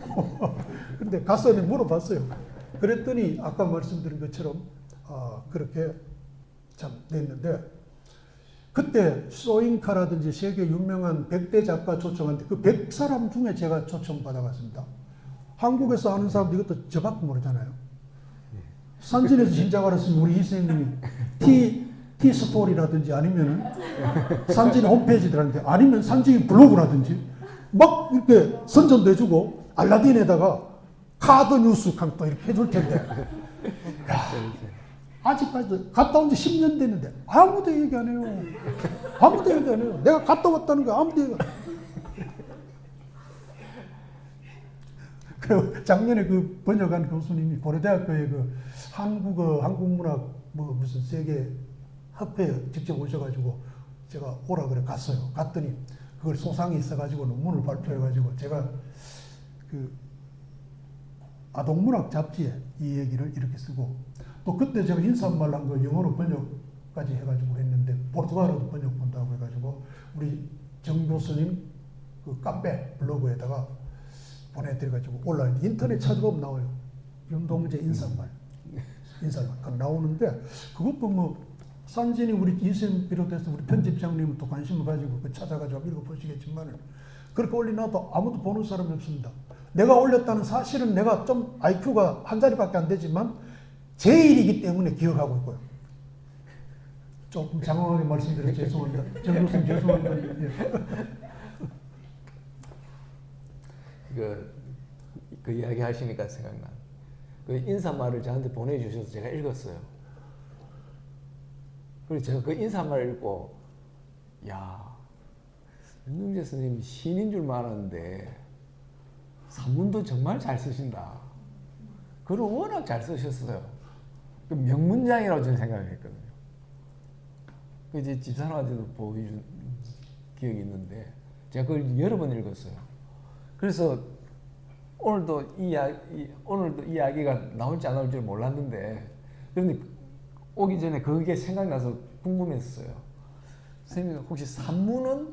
그런데 가서 물어봤어요. 그랬더니 아까 말씀드린 것처럼 그렇게 참 됐는데 그때 소잉카라든지 세계 유명한 100대 작가 초청한데 그 100사람 중에 제가 초청받아갔습니다. 한국에서 아는 사람도 이것도 저밖에 모르잖아요. 산진에서 진작 알았으면 우리 이 선생님이 티스토리라든지 아니면 산진 홈페이지들한테 아니면 산진 블로그라든지 막 이렇게 선전도 해주고 알라딘에다가 카드 뉴스 또 이렇게 해줄 텐데 야, 아직까지도 갔다 온 지 10년 됐는데 아무도 얘기 안 해요. 아무도 얘기 안 해요. 내가 갔다 왔다는 거 아무도 얘기 안 해요. 그리고 작년에 그 번역한 교수님이 고려대학교의 그 한국어, 한국문학 뭐 무슨 세계 협회에 직접 오셔가지고 제가 오라 그래 갔어요. 갔더니 그걸 소상이 있어가지고 논문을 발표해가지고 제가 그 아동문학 잡지에 이 얘기를 이렇게 쓰고 또 그때 제가 인사말 한 거 영어로 번역까지 해가지고 했는데 포르투갈어도 번역본다고 해가지고 우리 정 교수님 그 카페 블로그에다가 보내드려가지고 올라있는데 인터넷 찾아보면 나와요. 윤동재 인사말 나오는데 그것도 뭐 산진이 우리 이쌤 비롯해서 우리 편집장님은 또 관심을 가지고 그 찾아가지고 읽어보시겠지만 그렇게 올려놔도 아무도 보는 사람이 없습니다. 내가 올렸다는 사실은 내가 좀 IQ가 한 자리밖에 안 되지만 제 일이기 때문에 기억하고 있고요. 조금 장황하게 말씀드려 죄송합니다. 정 교수님 죄송합니다. 예. 그 이야기 하시니까 생각나. 그 인사말을 저한테 보내주셔서 제가 읽었어요. 그리고 제가 그 인사말을 읽고, 야, 윤동재 선생님이 신인 줄만 알았는데, 산문도 정말 잘 쓰신다. 글을 워낙 잘 쓰셨어요. 그 명문장이라고 저는 생각을 했거든요. 그 이제 집사람한테도 보여준 기억이 있는데 제가 그걸 여러 번 읽었어요. 그래서 오늘도 이 이야기가 나올지 안 나올지 몰랐는데 그런데 오기 전에 그게 생각나서 궁금했어요. 선생님 혹시 산문은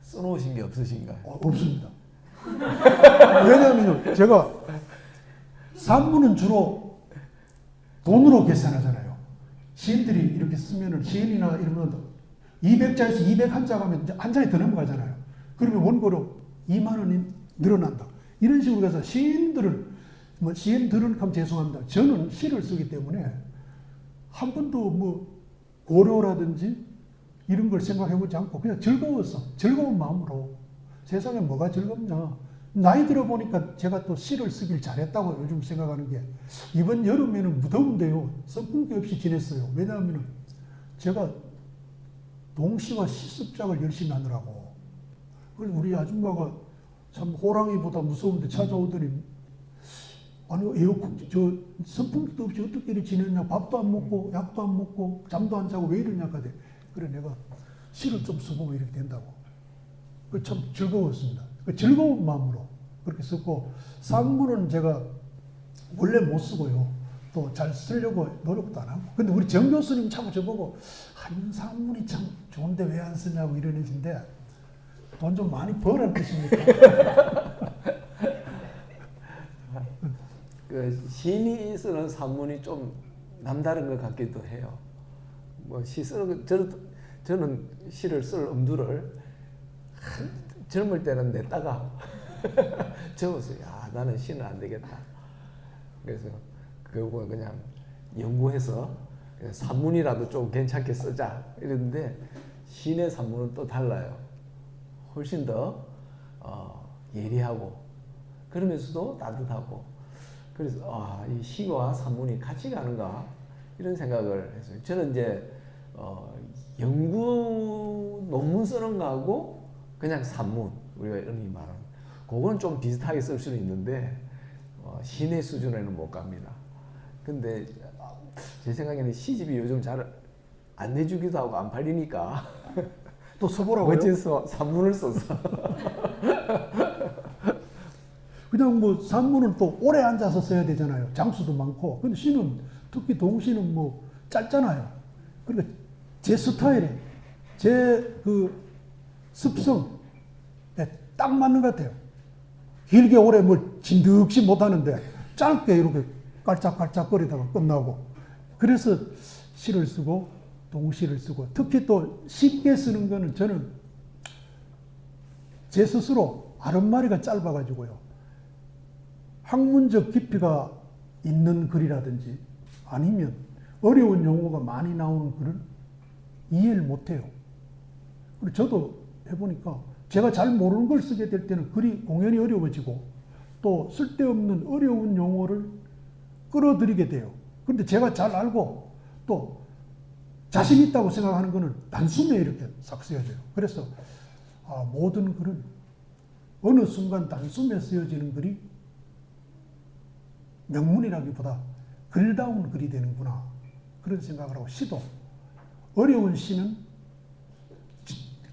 써놓으신 게 없으신가요? 없습니다. 왜냐하면 제가 산문은 주로 돈으로 계산하잖아요. 시인들이 이렇게 쓰면은 시인이나 이러면 200자에서 201자 가면 한 장이 더 넘어가잖아요. 그러면 원고료 2만 원이 늘어난다. 이런 식으로 해서 시인들은 하면 죄송합니다. 저는 시를 쓰기 때문에 한 번도 뭐 고려라든지 이런 걸 생각해보지 않고 그냥 즐거웠어. 즐거운 마음으로 세상에 뭐가 즐겁냐. 나이 들어보니까 제가 또 시를 쓰길 잘했다고 요즘 생각하는 게 이번 여름에는 무더운데요. 선풍기 없이 지냈어요. 왜냐하면 제가 동시와 시습작을 열심히 하느라고. 그래서 우리 아줌마가 참 호랑이보다 무서운데 찾아오더니 아니 에어컨 저 선풍기도 없이 어떻게 이렇게 지냈냐. 밥도 안 먹고 약도 안 먹고 잠도 안 자고 왜 이러냐 하대. 그래 내가 시를 좀 써보면 이렇게 된다고. 그 참 즐거웠습니다. 그 즐거운 마음으로 그렇게 썼고 산문은 제가 원래 못 쓰고요. 또 잘 쓰려고 노력도 안 하고. 근데 우리 정 교수님 참 저보고 한 산문이 참 좋은데 왜 안 쓰냐고 이러는데 돈 좀 많이 벌은 뜻입니까? 그 시인이 쓰는 산문이 좀 남다른 것 같기도 해요. 뭐 시 쓰는 저는 시를 쓸 엄두를 젊을 때는 냈다가 적었어요. 야 나는 시는 안 되겠다. 그래서 그거 그냥 연구해서 그냥 산문이라도 좀 괜찮게 쓰자 이랬는데 시인의 산문은 또 달라요. 훨씬 더 예리하고 그러면서도 따뜻하고 그래서 이 시와 산문이 같이 가는가 이런 생각을 했어요. 저는 이제 연구 논문 쓰는 거하고 그냥 산문 우리가 흔히 말하는 그건 좀 비슷하게 쓸 수는 있는데 시내 수준에는 못 갑니다. 근데 제 생각에는 시집이 요즘 잘 안 내주기도 하고 안 팔리니까 또 써보라고요? 어째서 산문을 써서 그냥 뭐 산문은 또 오래 앉아서 써야 되잖아요. 장수도 많고. 근데 시는 특히 동시는 뭐 짧잖아요. 그러니까 제 스타일에 제 그 습성에 딱 맞는 것 같아요. 길게 오래 뭘 진득시 못하는데 짧게 이렇게 깔짝깔짝거리다가 끝나고. 그래서 시를 쓰고 동시를 쓰고 특히 또 쉽게 쓰는 거는 저는 제 스스로 아랫마리가 짧아가지고요. 학문적 깊이가 있는 글이라든지 아니면 어려운 용어가 많이 나오는 글은 이해를 못해요. 그리고 저도 해보니까 제가 잘 모르는 걸 쓰게 될 때는 글이 공연히 어려워지고 또 쓸데없는 어려운 용어를 끌어들이게 돼요. 그런데 제가 잘 알고 또 자신 있다고 생각하는 거는 단숨에 이렇게 싹 써야 돼요. 그래서 모든 글은 어느 순간 단숨에 쓰여지는 글이 명문이라기보다 글다운 글이 되는구나 그런 생각을 하고 시도 어려운 시는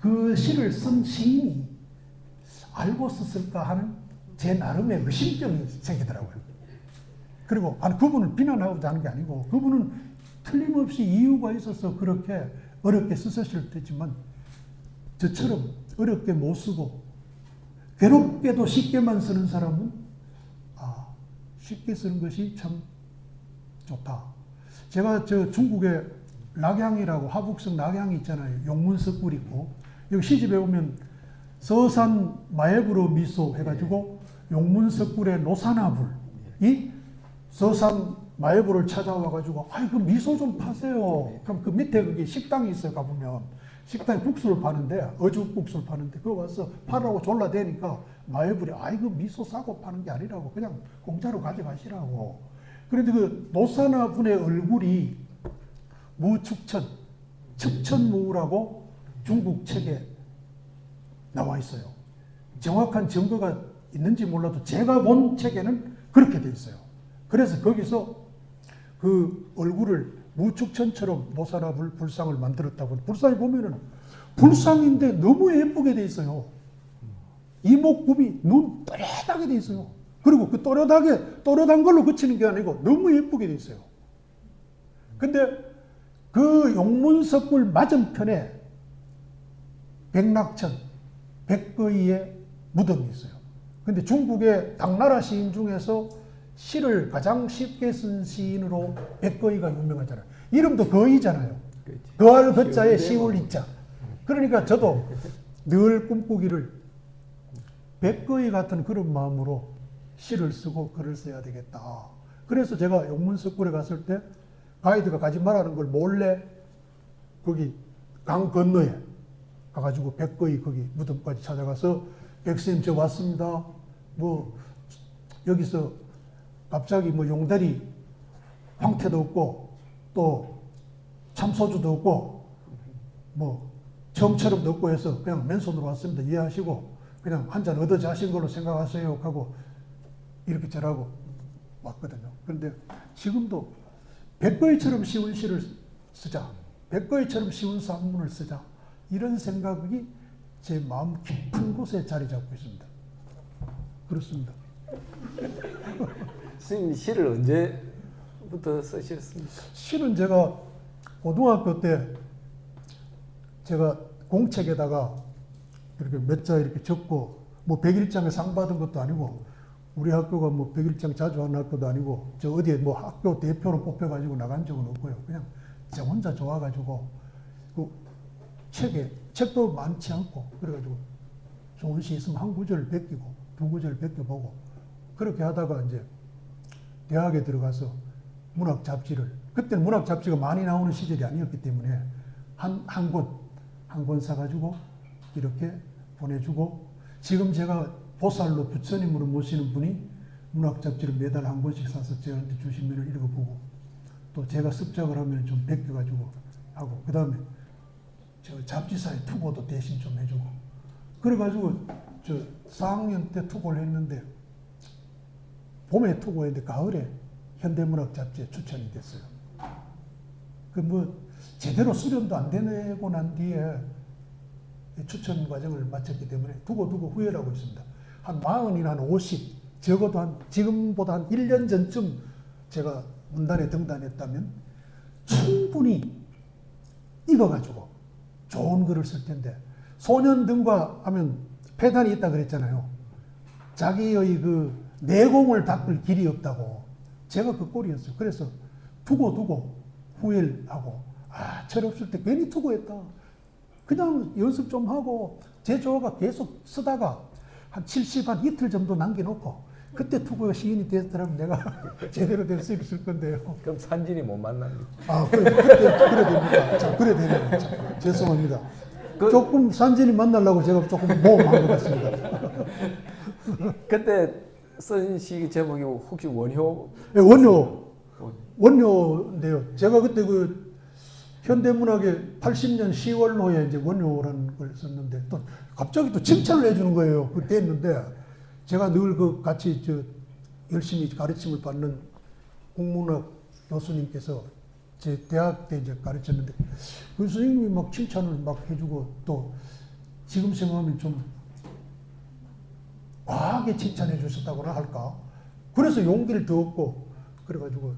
그 시를 쓴 시인이 알고 썼을까 하는 제 나름의 의심병이 생기더라고요. 그리고 그분을 비난하고자 하는 게 아니고 그분은 틀림없이 이유가 있어서 그렇게 어렵게 쓰셨을 테지만 저처럼 어렵게 못 쓰고 괴롭게도 쉽게만 쓰는 사람은 쉽게 쓰는 것이 참 좋다. 제가 저 중국에 낙양이라고 화북성 낙양이 있잖아요. 용문석굴 있고 여기 시집에 오면 서산 마예부로 미소 해가지고 용문석굴의 노사나불이 서산 마예부를 찾아와가지고 그 미소 좀 파세요. 그럼 그 밑에 그게 식당이 있어요. 가보면 식당에 국수를 파는데 어죽국수를 파는데 그거 와서 팔라고 졸라대니까 마예불이 그 미소 싸고 파는 게 아니라고 그냥 공짜로 가져가시라고. 그런데 그 노사나분의 얼굴이 무축천, 척천무라고 중국 책에 나와 있어요. 정확한 증거가 있는지 몰라도 제가 본 책에는 그렇게 돼 있어요. 그래서 거기서 그 얼굴을 무축천처럼 모사라 불상을 만들었다고. 불상에 보면은 불상인데 너무 예쁘게 돼 있어요. 이목구비, 눈 또렷하게 돼 있어요. 그리고 그 또렷한 걸로 그치는 게 아니고 너무 예쁘게 돼 있어요. 근데 그 용문석굴 맞은편에 백낙천, 백거이의 무덤이 있어요. 근데 중국의 당나라 시인 중에서 시를 가장 쉽게 쓴 시인으로 백거이가 유명하잖아요. 이름도 거이잖아요. 거할 거자에 시울 이자. 그러니까 저도 늘 꿈꾸기를 백거이 같은 그런 마음으로 시를 쓰고 글을 써야 되겠다. 그래서 제가 용문석굴에 갔을 때 가이드가 가지 말라는 걸 몰래 거기 강 건너에 가가지고 백거이 거기 무덤까지 찾아가서 백쌤 저 왔습니다. 뭐 여기서 갑자기 뭐 용다리 황태도 없고 또 참소주도 없고 뭐 처음처럼도 없고 해서 그냥 맨손으로 왔습니다. 이해하시고 그냥 한 잔 얻어 자신 걸로 생각하세요 하고 이렇게 저라고 왔거든요. 그런데 지금도 백거이처럼 쉬운 시를 쓰자, 백거이처럼 쉬운 산문을 쓰자, 이런 생각이 제 마음 깊은 곳에 자리 잡고 있습니다. 그렇습니다. 스님 시를 언제부터 쓰셨습니까? 시는 제가 고등학교 때 제가 공책에다가 이렇게 몇 자 이렇게 적고 뭐 백일장에 상 받은 것도 아니고 우리 학교가 뭐 백일장 자주 하는 학교도 아니고 저 어디에 뭐 학교 대표로 뽑혀가지고 나간 적은 없고요. 그냥 저 혼자 좋아가지고 그 책도 많지 않고 그래가지고 좋은 시 있으면 한 구절 베끼고 두 구절 베껴보고 그렇게 하다가 이제 대학에 들어가서 문학 잡지를, 그때는 문학 잡지가 많이 나오는 시절이 아니었기 때문에 한 권 사가지고 이렇게 보내주고, 지금 제가 보살로 부처님으로 모시는 분이 문학 잡지를 매달 한 권씩 사서 저한테 주시면 읽어보고, 또 제가 습작을 하면 좀 베껴가지고 하고, 그 다음에 저 잡지사에 투고도 대신 좀 해주고, 그래가지고 저 4학년 때 투고를 했는데 봄에 투고했는데 가을에 현대문학 잡지에 추천이 됐어요. 그 뭐 제대로 수련도 안 되고 난 뒤에 추천 과정을 마쳤기 때문에 두고 후회를 하고 있습니다. 한 40이나 한 50, 적어도 한 지금보다 한 1년 전쯤 제가 문단에 등단했다면 충분히 익어가지고 좋은 글을 쓸 텐데, 소년등과 하면 폐단이 있다 그랬잖아요. 자기의 그 내공을 닦을 길이 없다고. 제가 그 꼴이었어요. 그래서 두고 후회를 하고, 철없을 때 괜히 투고했다. 그냥 연습 좀 하고 제조가 계속 쓰다가 한 70, 한 이틀 정도 남겨놓고 그때 투고가 시인이 됐더라면 내가 제대로 될 수 있을 건데요. 그럼 산진이 못 만납니다. 그래 됩니다. 자, 그래 되네요. 자, 죄송합니다. 조금 산진이 만나려고 제가 조금 모험한 것 같습니다. 그때 쓴 시 제목이 혹시 원효? 네, 원효인데요. 제가 그때 그 현대문학의 80년 10월호에 이제 원효라는 걸 썼는데, 또 갑자기 또 칭찬을 해주는 거예요. 그때 했는데, 제가 늘 그 같이 열심히 가르침을 받는 국문학 교수님께서 제 대학 때 이제 가르쳤는데, 그 선생님이 막 칭찬을 막 해주고, 또 지금 생각하면 좀 과하게 칭찬해 주셨다고나 할까? 그래서 용기를 더 얻고, 그래가지고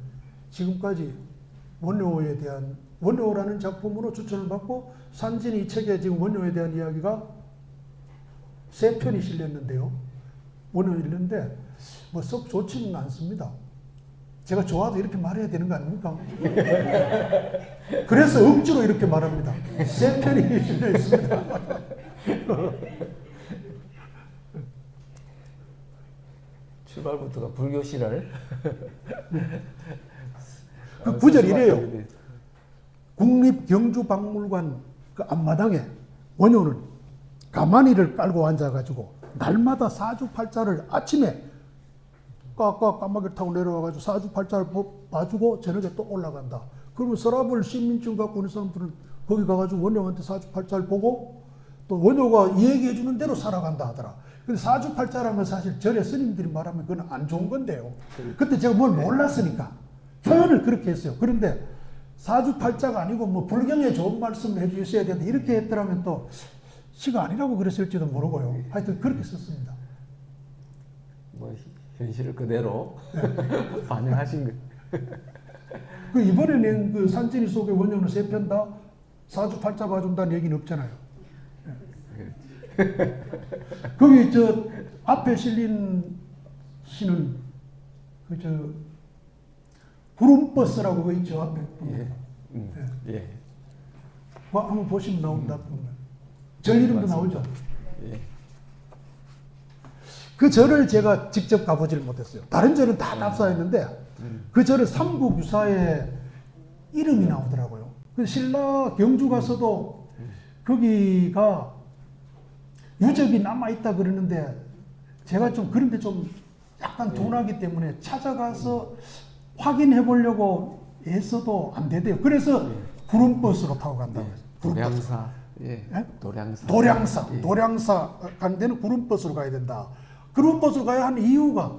지금까지 원효라는 작품으로 추천을 받고, 산진이 이 책에 지금 원효에 대한 이야기가 3편이 실렸는데요. 원효를 읽는데 뭐 썩 좋지는 않습니다. 제가 좋아도 이렇게 말해야 되는 거 아닙니까? 그래서 억지로 이렇게 말합니다. 3편이 실려 있습니다. 출발부터가 불교시를. 그 구절 이래요. 국립경주박물관 그 앞마당에 원효는 가마니를 깔고 앉아가지고 날마다 사주팔자를 아침에 까마귀를 타고 내려와가지고 사주팔자를 봐주고 저녁에 또 올라간다. 그러면 서랍을 시민증 갖고 오는 사람들은 거기 가가지고 원효한테 사주팔자를 보고 또 원효가 얘기해주는 대로 살아간다 하더라. 근데 사주팔자라면 사실 절에 스님들이 말하면 그건 안 좋은 건데요. 그때 제가 뭘 몰랐으니까 표현을 그렇게 했어요. 그런데 사주팔자가 아니고 뭐 불경에 좋은 말씀을 해주셔야 된다 이렇게 했더라면 또 시가 아니라고 그랬을지도 모르고요. 하여튼 그렇게 썼습니다. 뭐 현실을 그대로 반영하신 거. 그 이번에 낸 그 산진이 속의 원형은 세 편 다 사주팔자 봐준다는 얘기는 없잖아요. 거기 저 앞에 실린 시는 그 저 구름버스라고 그 있죠 앞에. 예. 한번 보시면 나온다. 절 이름도 나오죠. 예. 그 절을 제가 직접 가보지를 못했어요. 다른 절은 다 답사했는데 그 절은 삼국유사에 이름이 나오더라고요. 그 신라 경주 가서도 거기가 유적이 남아있다 그러는데 제가 좀 그런데 좀 약간 둔하기 때문에 찾아가서 확인해 보려고 애써도 안 되대요. 그래서 구름버스로 타고 간다고 해요. 도량사. 예. 예? 도량사. 예. 도량사 가는 데는 구름버스로 가야 된다. 구름버스로 가야 하는 이유가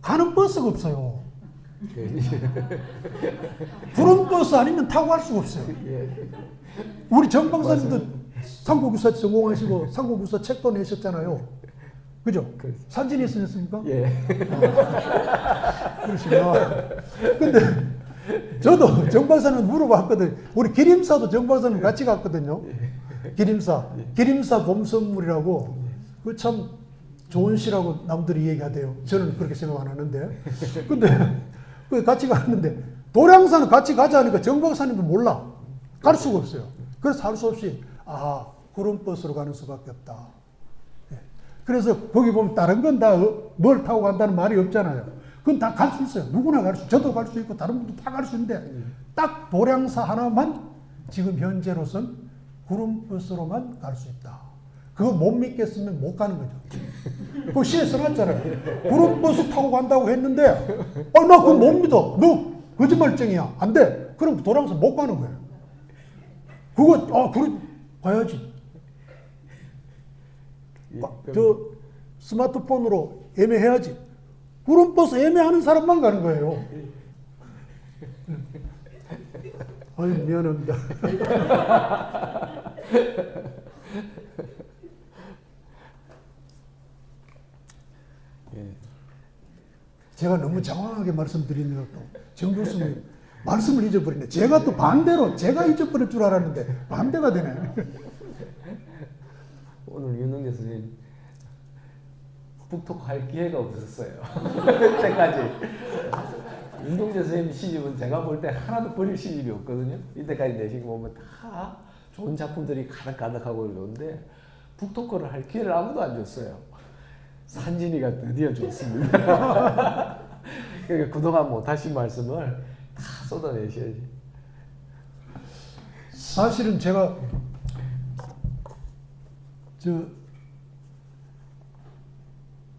가는 버스가 없어요. 구름버스 아니면 타고 갈 수가 없어요. 예. 우리 정 박사님도 삼국유사 전공하시고 삼국유사 책도 내셨잖아요. 그죠? 산진에 쓰셨습니까? 예. 그러시구나. 근데 저도 정 박사님 물어봤거든요. 우리 기림사도 정 박사님 같이 갔거든요. 기림사 봄 선물이라고 그 참 좋은 시라고 남들이 얘기하대요. 저는 그렇게 생각 안 하는데. 근데 그 같이 갔는데 도량사는 같이 가자 하니까 정 박사님도 몰라. 갈 수가 없어요. 그래서 할 수 없이 구름버스로 가는 수밖에 없다. 예. 그래서 거기 보면 다른 건 다 뭘 타고 간다는 말이 없잖아요. 그건 다 갈 수 있어요. 누구나 갈 수, 저도 갈 수 있고 다른 분도 다 갈 수 있는데 딱 도량사 하나만 지금 현재로선 구름버스로만 갈 수 있다. 그거 못 믿겠으면 못 가는 거죠. 그 시에 써놨잖아요. 구름버스 타고 간다고 했는데 나 그거 못 믿어. 너 거짓말쟁이야. 안 돼. 그럼 도량사 못 가는 거예요. 그거 그래 가야지. 저 스마트폰으로 예매해야지. 구름버스 예매하는 사람만 가는 거예요. 아유 미안합니다. 제가 너무 장황하게 말씀드리는 것도 정 교수님 말씀을 잊어버리네. 제가 또 반대로 제가 잊어버릴 줄 알았는데 반대가 되네. 오늘 윤흥재 선생님 북토크 할 기회가 없었어요. 이때까지. 윤동재 선생님 시집은 제가 볼 때 하나도 버릴 시집이 없거든요. 이때까지 내신 거 보면 다 좋은 작품들이 가득가득하고 이러는데 북토크를 할 기회를 아무도 안 줬어요. 산진이가 드디어 줬습니다. 그러니까 그동안 못하신 말씀을 다 쏟아내셔야지. 사실은 제가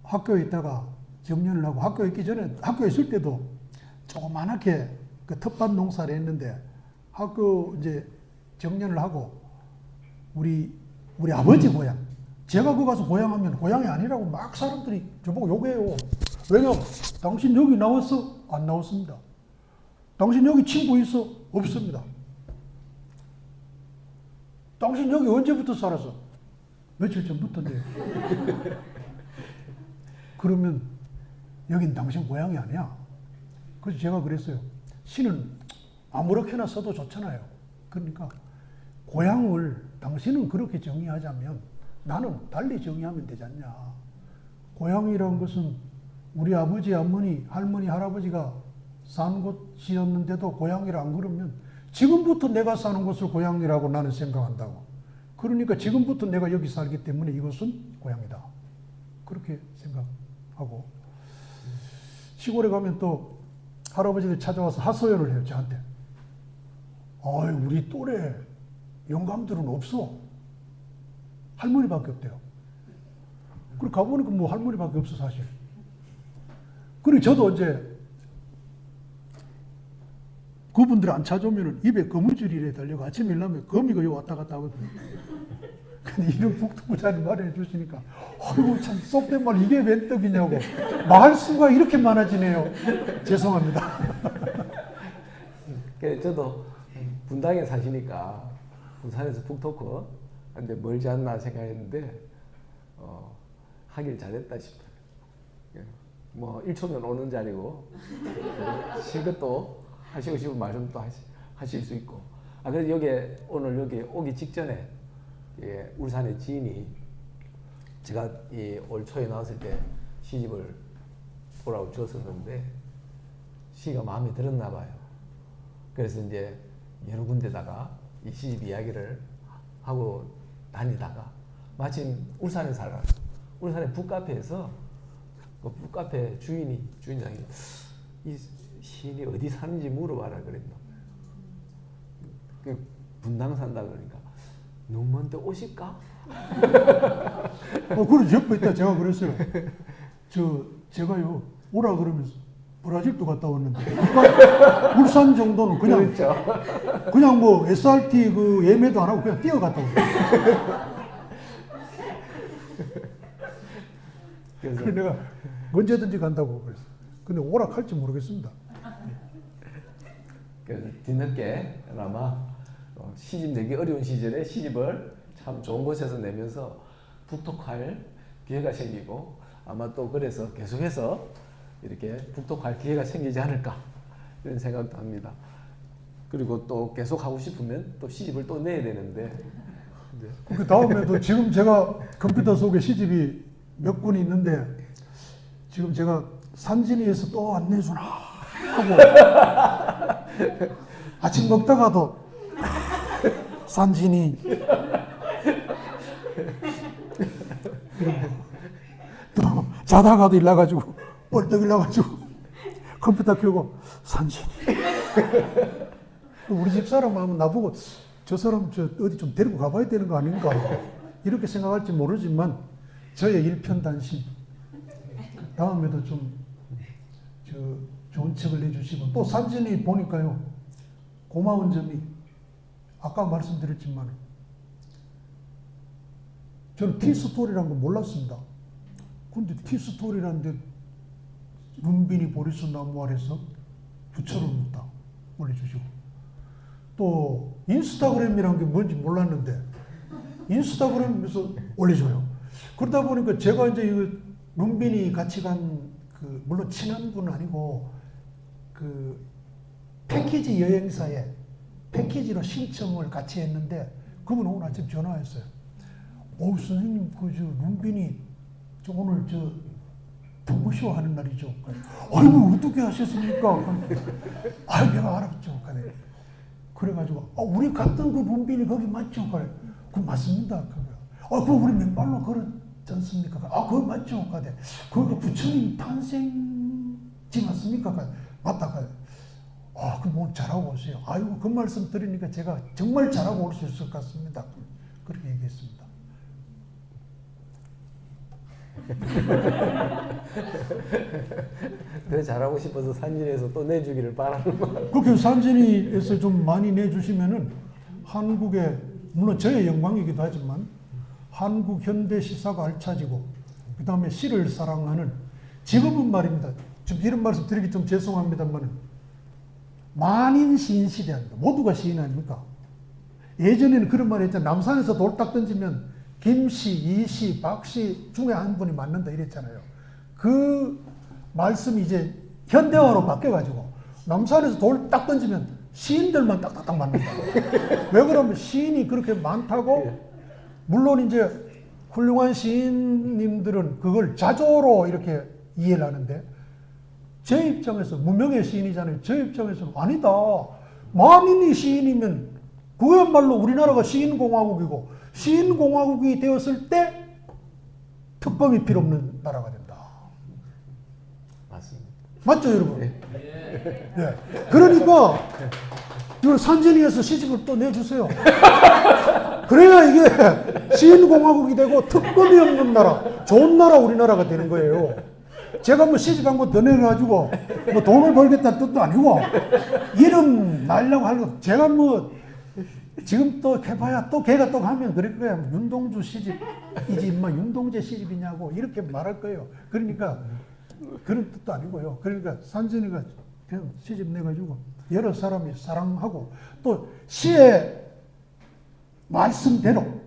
학교에 있다가 정년을 하고 학교에 있기 전에 학교에 있을 때도 조그만하게 그 텃밭 농사를 했는데 학교 이제 정년을 하고 우리 아버지 고향 제가 거기 가서 고향하면 고향이 아니라고 막 사람들이 저보고 욕해요. 왜냐면 당신 여기 나왔어? 안 나왔습니다. 당신 여기 친구 있어? 없습니다. 당신 여기 언제부터 살았어? 며칠 전부터인데요. 그러면 여긴 당신 고향이 아니야. 그래서 제가 그랬어요. 시는 아무렇게나 써도 좋잖아요. 그러니까 고향을 당신은 그렇게 정의하자면 나는 달리 정의하면 되지 않냐. 고향이라는 것은 우리 아버지, 어머니, 할머니, 할아버지가 산 곳이었는데도 고향이라 안 그러면 지금부터 내가 사는 곳을 고향이라고 나는 생각한다고. 그러니까 지금부터 내가 여기 살기 때문에 이것은 고향이다. 그렇게 생각하고 시골에 가면 또 할아버지들 찾아와서 하소연을 해요. 저한테. 우리 또래 영감들은 없어. 할머니밖에 없대요. 그리고 가보니까 뭐 할머니밖에 없어 사실. 그리고 저도 이제 그분들이 안 찾아오면 입에 거무줄이 이래 달려가 아침에 일어나면 거미가 요 왔다 갔다 하거든요. 근데 이런 북토크 자리 마련해 주시니까 아이고 참 속된 말 이게 웬 떡이냐고 말수가 이렇게 많아지네요. 죄송합니다. 그래서 저도 분당에 사시니까 부산에서 북토크 근데 멀지 않나 생각했는데 하길 잘했다 싶어요. 뭐 1초면 오는 자리고 실컷도 하시고 싶은 말씀 또 하실 수 있고 그래서 오늘 여기 오기 직전에 울산의 지인이 제가 올 초에 나왔을 때 시집을 보라고 주었었는데 시가 마음에 들었나 봐요. 그래서 이제 여러 군데다가 이 시집 이야기를 하고 다니다가 마침 울산에 살아. 울산의 북카페에서 그 북카페 주인장이 이 시인이 어디 사는지 물어봐라 그랬나 봐요. 분당 산다 그러니까 너무 먼데 오실까? 그래서 옆에 있다 제가 그랬어요. 제가요 오라 그러면서 브라질도 갔다 왔는데 울산 정도는 그냥 그렇죠. 그냥 뭐 SRT 그 예매도 안 하고 그냥 뛰어갔다 왔어요. 그래서 내가 언제든지 간다고 그랬어. 근데 오락할지 모르겠습니다. 그래서 뒤늦게나마 시집 내기 어려운 시절에 시집을 참 좋은 곳에서 내면서 북토크할 기회가 생기고 아마 또 그래서 계속해서 이렇게 북토크할 기회가 생기지 않을까 이런 생각도 합니다. 그리고 또 계속 하고 싶으면 또 시집을 또 내야 되는데 그 다음에도 지금 제가 컴퓨터 속에 시집이 몇 권이 있는데 지금 제가 산진이에서 또 안 내주나 하고 아침 먹다가도 산진이 또 자다가도 일나가지고 벌떡 일나가지고 컴퓨터 켜고 산진이 우리 집 사람 하면 나보고 저 사람 어디 좀 데리고 가봐야 되는 거 아닌가 이렇게 생각할지 모르지만 저의 일편단심 다음에도 좀 좋은 책을 내주시고 또 산진이 보니까요 고마운 점이 아까 말씀드렸지만 저는 티스토리라는 거 몰랐습니다. 근데 티스토리라는데 문빈이 보리수 나무 아래서 부처를 묻다 올려주시고 또 인스타그램이라는 게 뭔지 몰랐는데 인스타그램에서 올려줘요. 그러다 보니까 제가 이제 이거 문빈이 같이 간 물론 친한 분은 아니고 그 패키지 여행사에 패키지로 신청을 같이 했는데 그분 오늘 아침 전화했어요. 선생님 문빈이 오늘 토크쇼 하는 날이죠. 아이고 어떻게 하셨습니까? 내가 알았죠. 그래가지고 우리 갔던 그 문빈이 거기 맞죠? 그 맞습니다. 그 우리 맨발로 걸었지 않습니까? 그거 맞죠? 그거 부처님 탄생지 맞습니까? 맞다. 그럼 오늘 잘하고 오세요. 아이고 그 말씀 드리니까 제가 정말 잘하고 올 수 있을 것 같습니다. 그렇게 얘기했습니다. 더 잘하고 싶어서 산진에서 또 내주기를 바라는 거예요. 그렇게 산진이에서 좀 많이 내주시면은 한국의 물론 저의 영광이기도 하지만 한국 현대 시사가 알차지고 그 다음에 시를 사랑하는 지금은 말입니다. 좀 이런 말씀 드리기 좀 죄송합니다만 만인 시인 시대 아닙니까? 모두가 시인 아닙니까? 예전에는 그런 말이 있잖아요. 남산에서 돌 딱 던지면 김씨, 이씨, 박씨 중에 한 분이 맞는다 이랬잖아요. 그 말씀이 이제 현대화로 바뀌어가지고 남산에서 돌 딱 던지면 시인들만 딱딱딱 맞는다. 왜 그러면 시인이 그렇게 많다고 물론 이제 훌륭한 시인님들은 그걸 자조로 이렇게 이해를 하는데 제 입장에서 무명의 시인이잖아요. 제 입장에서는 아니다. 만인이 시인이면 그야말로 우리나라가 시인공화국이고 시인공화국이 되었을 때 특검이 필요 없는 나라가 된다. 맞습니다. 맞죠, 여러분? 네. 그러니까 이걸 산진이에서 시집을 또 내주세요. 그래야 이게 시인공화국이 되고 특검이 없는 나라, 좋은 나라 우리나라가 되는 거예요. 제가 뭐 시집한 거 더 내가지고 뭐 돈을 벌겠다는 뜻도 아니고 이름 날려고 하려고 제가 뭐 지금 또 해봐야 또 걔가 또 하면 그럴 거야. 윤동주 시집이지 인마 윤동재 시집이냐고 이렇게 말할 거예요. 그러니까 그런 뜻도 아니고요. 그러니까 산진이가 그냥 시집 내가지고 여러 사람이 사랑하고 또 시의 말씀대로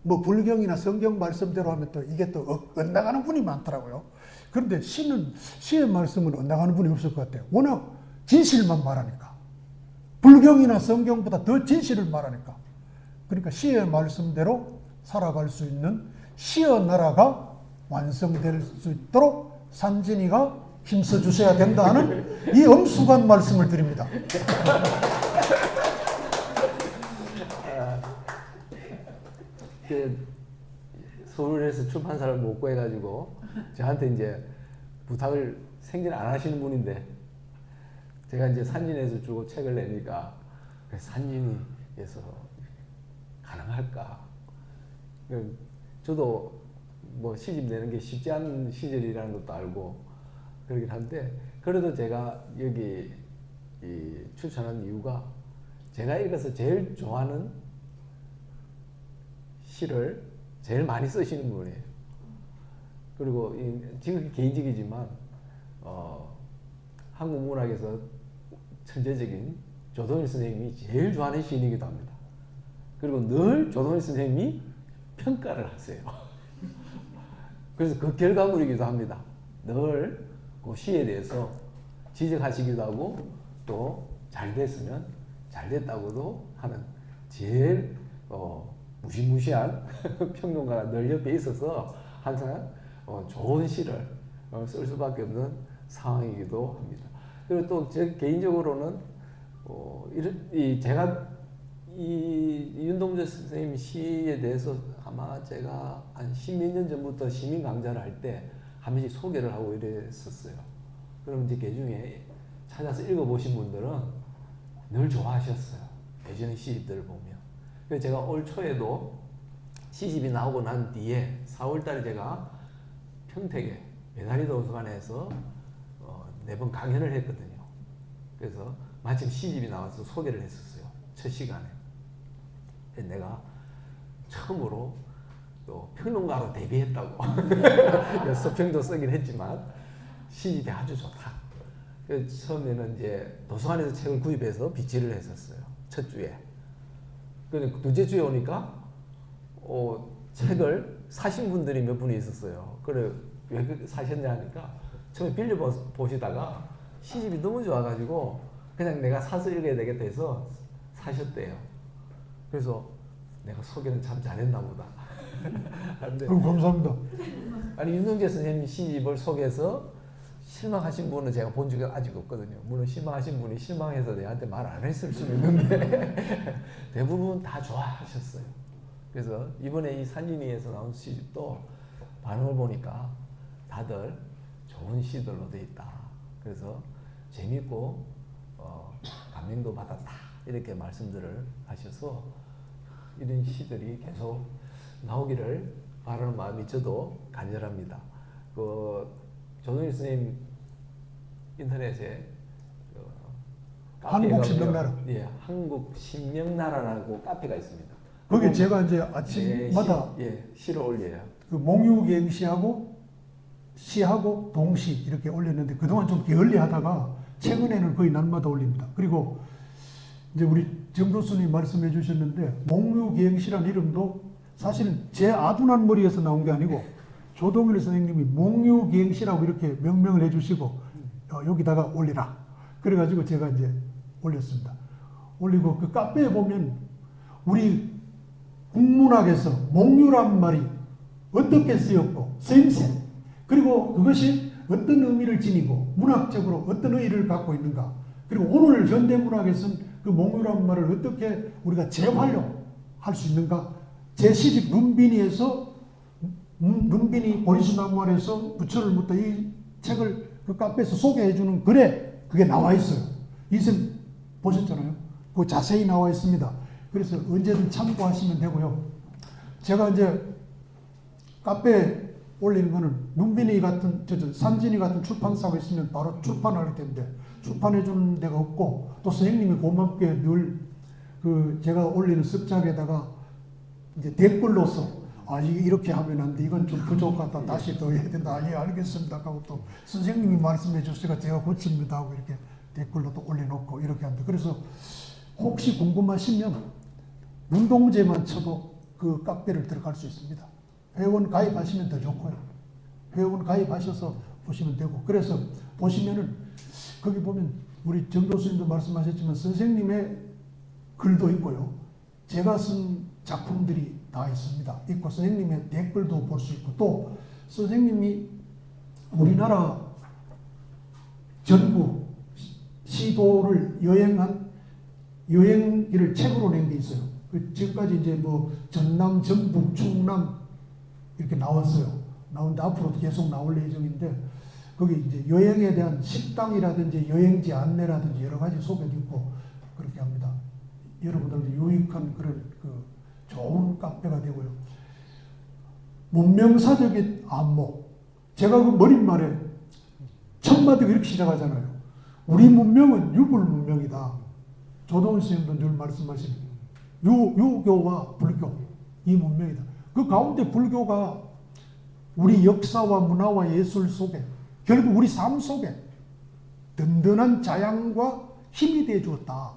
뭐 불경이나 성경 말씀대로 하면 또 이게 또 엇나가는 분이 많더라고요. 그런데 시의 말씀은 엇나가는 분이 없을 것 같아요. 워낙 진실만 말하니까. 불경이나 성경보다 더 진실을 말하니까. 그러니까 시의 말씀대로 살아갈 수 있는 시의 나라가 완성될 수 있도록 산진이가 힘써 주셔야 된다는 이 엄숙한 말씀을 드립니다. 서울에서 출판사를 못 구해가지고 저한테 이제 부탁을 생전 안 하시는 분인데 제가 이제 산진에서 주고 책을 내니까 산진이에서 가능할까? 저도 뭐 시집 내는 게 쉽지 않은 시절이라는 것도 알고 그러긴 한데 그래도 제가 여기 추천한 이유가 제가 읽어서 제일 좋아하는 시를 제일 많이 쓰시는 분이에요. 그리고 지금 개인적이지만 한국 문학에서 천재적인 조동일 선생님이 제일 좋아하는 시인이기도 합니다. 그리고 늘 조동일 선생님이 평가를 하세요. 그래서 그 결과물이기도 합니다. 늘 그 시에 대해서 지적하시기도 하고 또 잘 됐으면 잘 됐다고도 하는 제일 무시무시한 평론가가 늘 옆에 있어서 항상 좋은 시를 쓸 수밖에 없는 상황이기도 합니다. 그리고 또 제 개인적으로는 제가 이 윤동주 선생님 시에 대해서 아마 제가 한 십몇 년 전부터 시민 강좌를 할 때 한 번씩 소개를 하고 이랬었어요. 그럼 이제 그 중에 찾아서 읽어보신 분들은 늘 좋아하셨어요. 예전의 시집들을 보면. 그래서 제가 올 초에도 시집이 나오고 난 뒤에 4월달에 제가 평택에 메다리 도서관에서 4번 강연을 했거든요. 그래서 마침 시집이 나와서 소개를 했었어요. 첫 시간에. 내가 처음으로 또 평론가로 데뷔했다고. 서평도 쓰긴 했지만 시집이 아주 좋다. 그래서 처음에는 이제 도서관에서 책을 구입해서 비치를 했었어요. 첫 주에. 근데 둘째 주에 오니까 책을 사신 분들이 몇 분이 있었어요. 그래 왜 사셨냐 하니까 처음에 빌려 보시다가 시집이 너무 좋아가지고 그냥 내가 사서 읽어야 되겠다 해서 사셨대요. 그래서 내가 소개는 참 잘했나 보다. 감사합니다. 아니 윤동재 선생님 시집을 소개해서 실망하신 분은 제가 본 적이 아직 없거든요. 물론 실망하신 분이 실망해서 내한테 말 안 했을 수는 있는데 대부분 다 좋아하셨어요. 그래서 이번에 이 산진이에서 나온 시집도 반응을 보니까 다들 좋은 시들로 돼 있다. 그래서 재밌고 감명도 받았다. 이렇게 말씀들을 하셔서 이런 시들이 계속 나오기를 바라는 마음이 저도 간절합니다. 조동일 선생님 인터넷에 한국신명나라. 예, 한국신명나라라고 카페가 있습니다. 거기 제가 이제 아침마다 시를 올려요. 그 몽유갱시하고 시하고 동시 이렇게 올렸는데 그동안 좀 게을리하다가 최근에는 거의 날마다 올립니다. 그리고 이제 우리 정 교수님 말씀해 주셨는데 몽유갱시라는 이름도 사실은 제 아둔한 머리에서 나온 게 아니고 조동일 선생님이 몽유갱시라고 이렇게 명명을 해주시고 여기다가 올리라. 그래가지고 제가 이제 올렸습니다. 올리고 그 카페에 보면 우리 국문학에서 몽유란 말이 어떻게 쓰였고 쓰임새 그리고 그것이 어떤 의미를 지니고 문학적으로 어떤 의의를 갖고 있는가 그리고 오늘 현대문학에서는 그 몽유란 말을 어떻게 우리가 재활용할 수 있는가 제 시집 룸비니에서 룸비니 보리수나무안에서 부처를 묻다 이 책을 그 카페에서 소개해주는 글에 그게 나와 있어요. 이선 보셨잖아요. 그거 자세히 나와 있습니다. 그래서 언제든 참고하시면 되고요. 제가 이제 카페 올리는 거는 눈빈이 같은 산진이 같은 출판사가 있으면 바로 출판할 텐데 출판해 주는 데가 없고 또 선생님이 고맙게 늘 그 제가 올리는 습작에다가 이제 댓글로서 이렇게 하면 안 돼. 이건 좀 부족하다. 다시 더 해야 된다. 예, 알겠습니다. 하고 또 선생님이 말씀해 주시니까 제가 고칩니다. 하고 이렇게 댓글로 또 올려놓고 이렇게 합니다. 그래서 혹시 궁금하시면 눈동제만 쳐도 그 카페를 들어갈 수 있습니다. 회원 가입하시면 더 좋고요. 회원 가입하셔서 보시면 되고. 그래서 보시면은 거기 보면 우리 정 교수님도 말씀하셨지만 선생님의 글도 있고요. 제가 쓴 작품들이 다 있습니다. 있고 선생님의 댓글도 볼 수 있고 또 선생님이 우리나라 전국 시도를 여행한 여행기를 책으로 낸 게 있어요. 지금까지 이제 뭐 전남, 전북, 충남 이렇게 나왔어요. 나오는데 앞으로도 계속 나올 예정인데 거기 이제 여행에 대한 식당이라든지 여행지 안내라든지 여러 가지 소개도 있고 그렇게 합니다. 여러분들도 유익한 그런 그 좋은 카페가 되고요. 문명사적인 안목. 제가 그 머릿말에 첫 마디가 이렇게 시작하잖아요. 우리 문명은 유불 문명이다. 조동훈 선생님도 늘 말씀하시는 유교와 불교 이 문명이다. 그 가운데 불교가 우리 역사와 문화와 예술 속에 결국 우리 삶 속에 든든한 자양과 힘이 되어 주었다.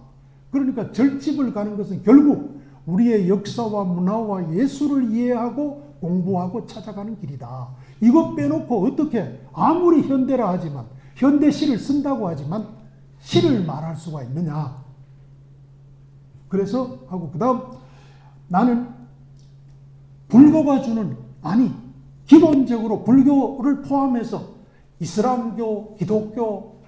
그러니까 절집을 가는 것은 결국 우리의 역사와 문화와 예술을 이해하고 공부하고 찾아가는 길이다. 이것 빼놓고 어떻게 아무리 현대라 하지만 현대 시를 쓴다고 하지만 시를 말할 수가 있느냐. 그래서 하고 그 다음 나는 불교가 주는 기본적으로 불교를 포함해서 이슬람교, 기독교,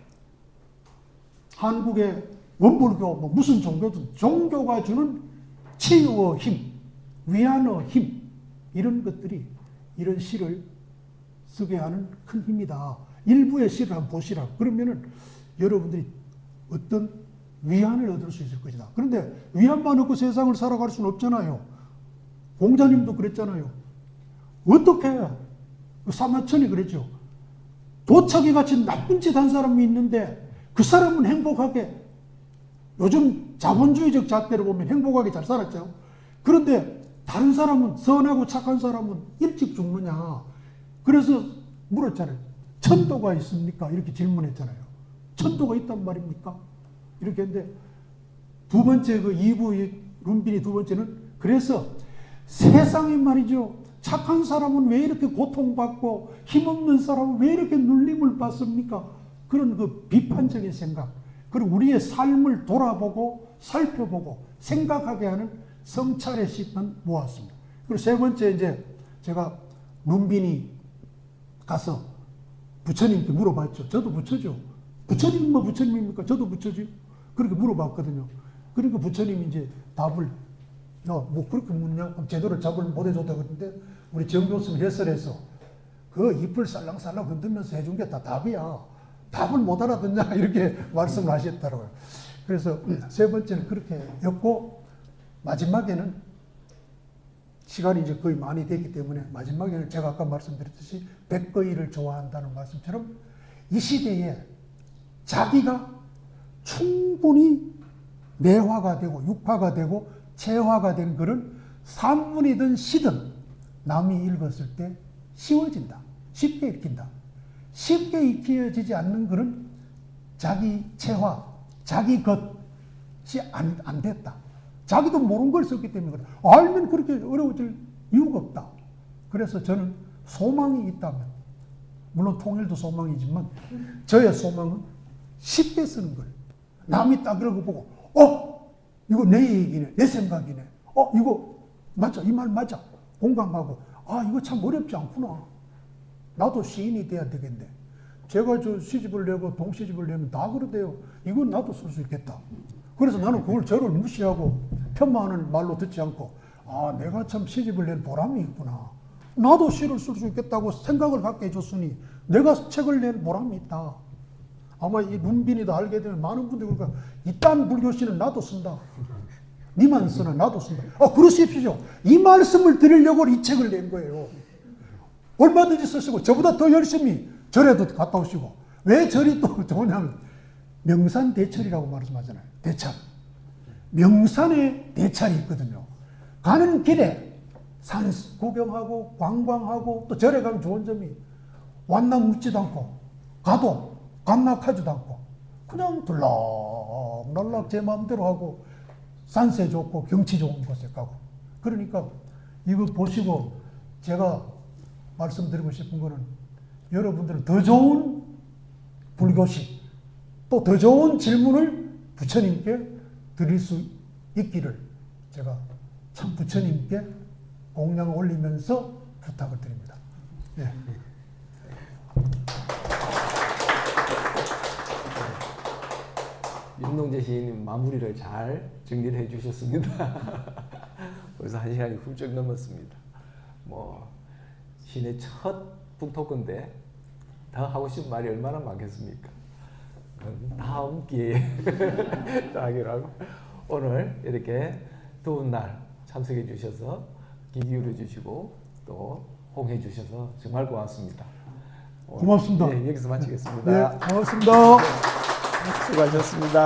한국의 원불교 뭐 무슨 종교든 종교가 주는 치유의 힘, 위안의 힘 이런 것들이 이런 시를 쓰게 하는 큰 힘이다. 일부의 시를 한번 보시라. 그러면은 여러분들이 어떤 위안을 얻을 수 있을 것이다. 그런데 위안만 얻고 세상을 살아갈 수는 없잖아요. 공자님도 그랬잖아요. 어떻게 사마천이 그랬죠. 도착이 같이 나쁜 짓 한 사람이 있는데 그 사람은 행복하게 요즘 자본주의적 잣대로 보면 행복하게 잘 살았죠. 그런데 다른 사람은 선하고 착한 사람은 일찍 죽느냐. 그래서 물었잖아요. 천도가 있습니까? 이렇게 질문했잖아요. 천도가 있단 말입니까? 이렇게 했는데 두 번째 그 2부 룸빈이 두 번째는 그래서 세상에 말이죠. 착한 사람은 왜 이렇게 고통받고 힘없는 사람은 왜 이렇게 눌림을 받습니까? 그런 그 비판적인 생각. 그리고 우리의 삶을 돌아보고 살펴보고 생각하게 하는 성찰의 시만 모았습니다. 그리고 세 번째 이제 제가 눈빈이 가서 부처님께 물어봤죠. 저도 부처죠. 부처님 뭐 부처님입니까? 저도 부처지. 그렇게 물어봤거든요. 그러니까 부처님이 이제 답을 뭐 그렇게 묻냐? 제대로 답을 못 해줬다 그러는데 우리 정 교수님 해설에서 그 잎을 살랑살랑 흔들면서 해준 게 다 답이야. 답을 못 알아듣냐? 이렇게 말씀을 하셨더라고요. 그래서 세 번째는 그렇게 였고 마지막에는 시간이 이제 거의 많이 됐기 때문에 마지막에는 제가 아까 말씀드렸듯이 백거이를 좋아한다는 말씀처럼 이 시대에 자기가 충분히 내화가 되고 육화가 되고 체화가 된 글은 산문이든 시든 남이 읽었을 때 쉬워진다. 쉽게 읽힌다. 쉽게 익혀지지 않는 글은 자기 체화, 자기 것이 안 됐다. 자기도 모르는 걸 썼기 때문에 그래. 알면 그렇게 어려워질 이유가 없다. 그래서 저는 소망이 있다면, 물론 통일도 소망이지만 저의 소망은 쉽게 쓰는 걸. 남이 딱 이러고 보고 이거 내 얘기네, 내 생각이네. 이거 맞아, 이 말 맞아. 공감하고 이거 참 어렵지 않구나. 나도 시인이 돼야 되겠네. 제가 저 시집을 내고 동시집을 내면 다 그러대요. 이건 나도 쓸 수 있겠다. 그래서 나는 그걸 저를 무시하고 편마하는 말로 듣지 않고 내가 참 시집을 낸 보람이 있구나. 나도 시를 쓸 수 있겠다고 생각을 갖게 해줬으니 내가 책을 낸 보람이 있다. 아마 이 눈빈이도 알게 되면 많은 분들이 그러니까 이딴 불교시는 나도 쓴다. 니만 쓰나 나도 쓴다. 그러십시오. 이 말씀을 드리려고 이 책을 낸 거예요. 얼마든지 쓰시고 저보다 더 열심히 절에도 갔다 오시고. 왜 절이 또 좋으냐면 명산대철이라고 말씀하잖아요. 대철. 명산에 대철이 있거든요. 가는 길에 산 구경하고 관광하고 또 절에 가면 좋은 점이 완납 묻지도 않고 가도 감락하지도 않고 그냥 들락날락 제 마음대로 하고 산세 좋고 경치 좋은 곳에 가고. 그러니까 이거 보시고 제가 말씀드리고 싶은 거는 여러분들은 더 좋은 불교식 또 더 좋은 질문을 부처님께 드릴 수 있기를 제가 참 부처님께 공양을 올리면서 부탁을 드립니다. 예. 윤동재 시인님 마무리를 잘 정리를 해주셨습니다. 벌써 1시간이 훌쩍 넘었습니다. 뭐 시인의 첫 북토크인데 더 하고 싶은 말이 얼마나 많겠습니까? 그건 다음 기회에 하기로 하고 오늘 이렇게 더운 날 참석해 주셔서 귀 기울여 주시고 또 홍해 주셔서 정말 고맙습니다. 고맙습니다. 네, 여기서 마치겠습니다. 네, 고맙습니다. 수고하셨습니다.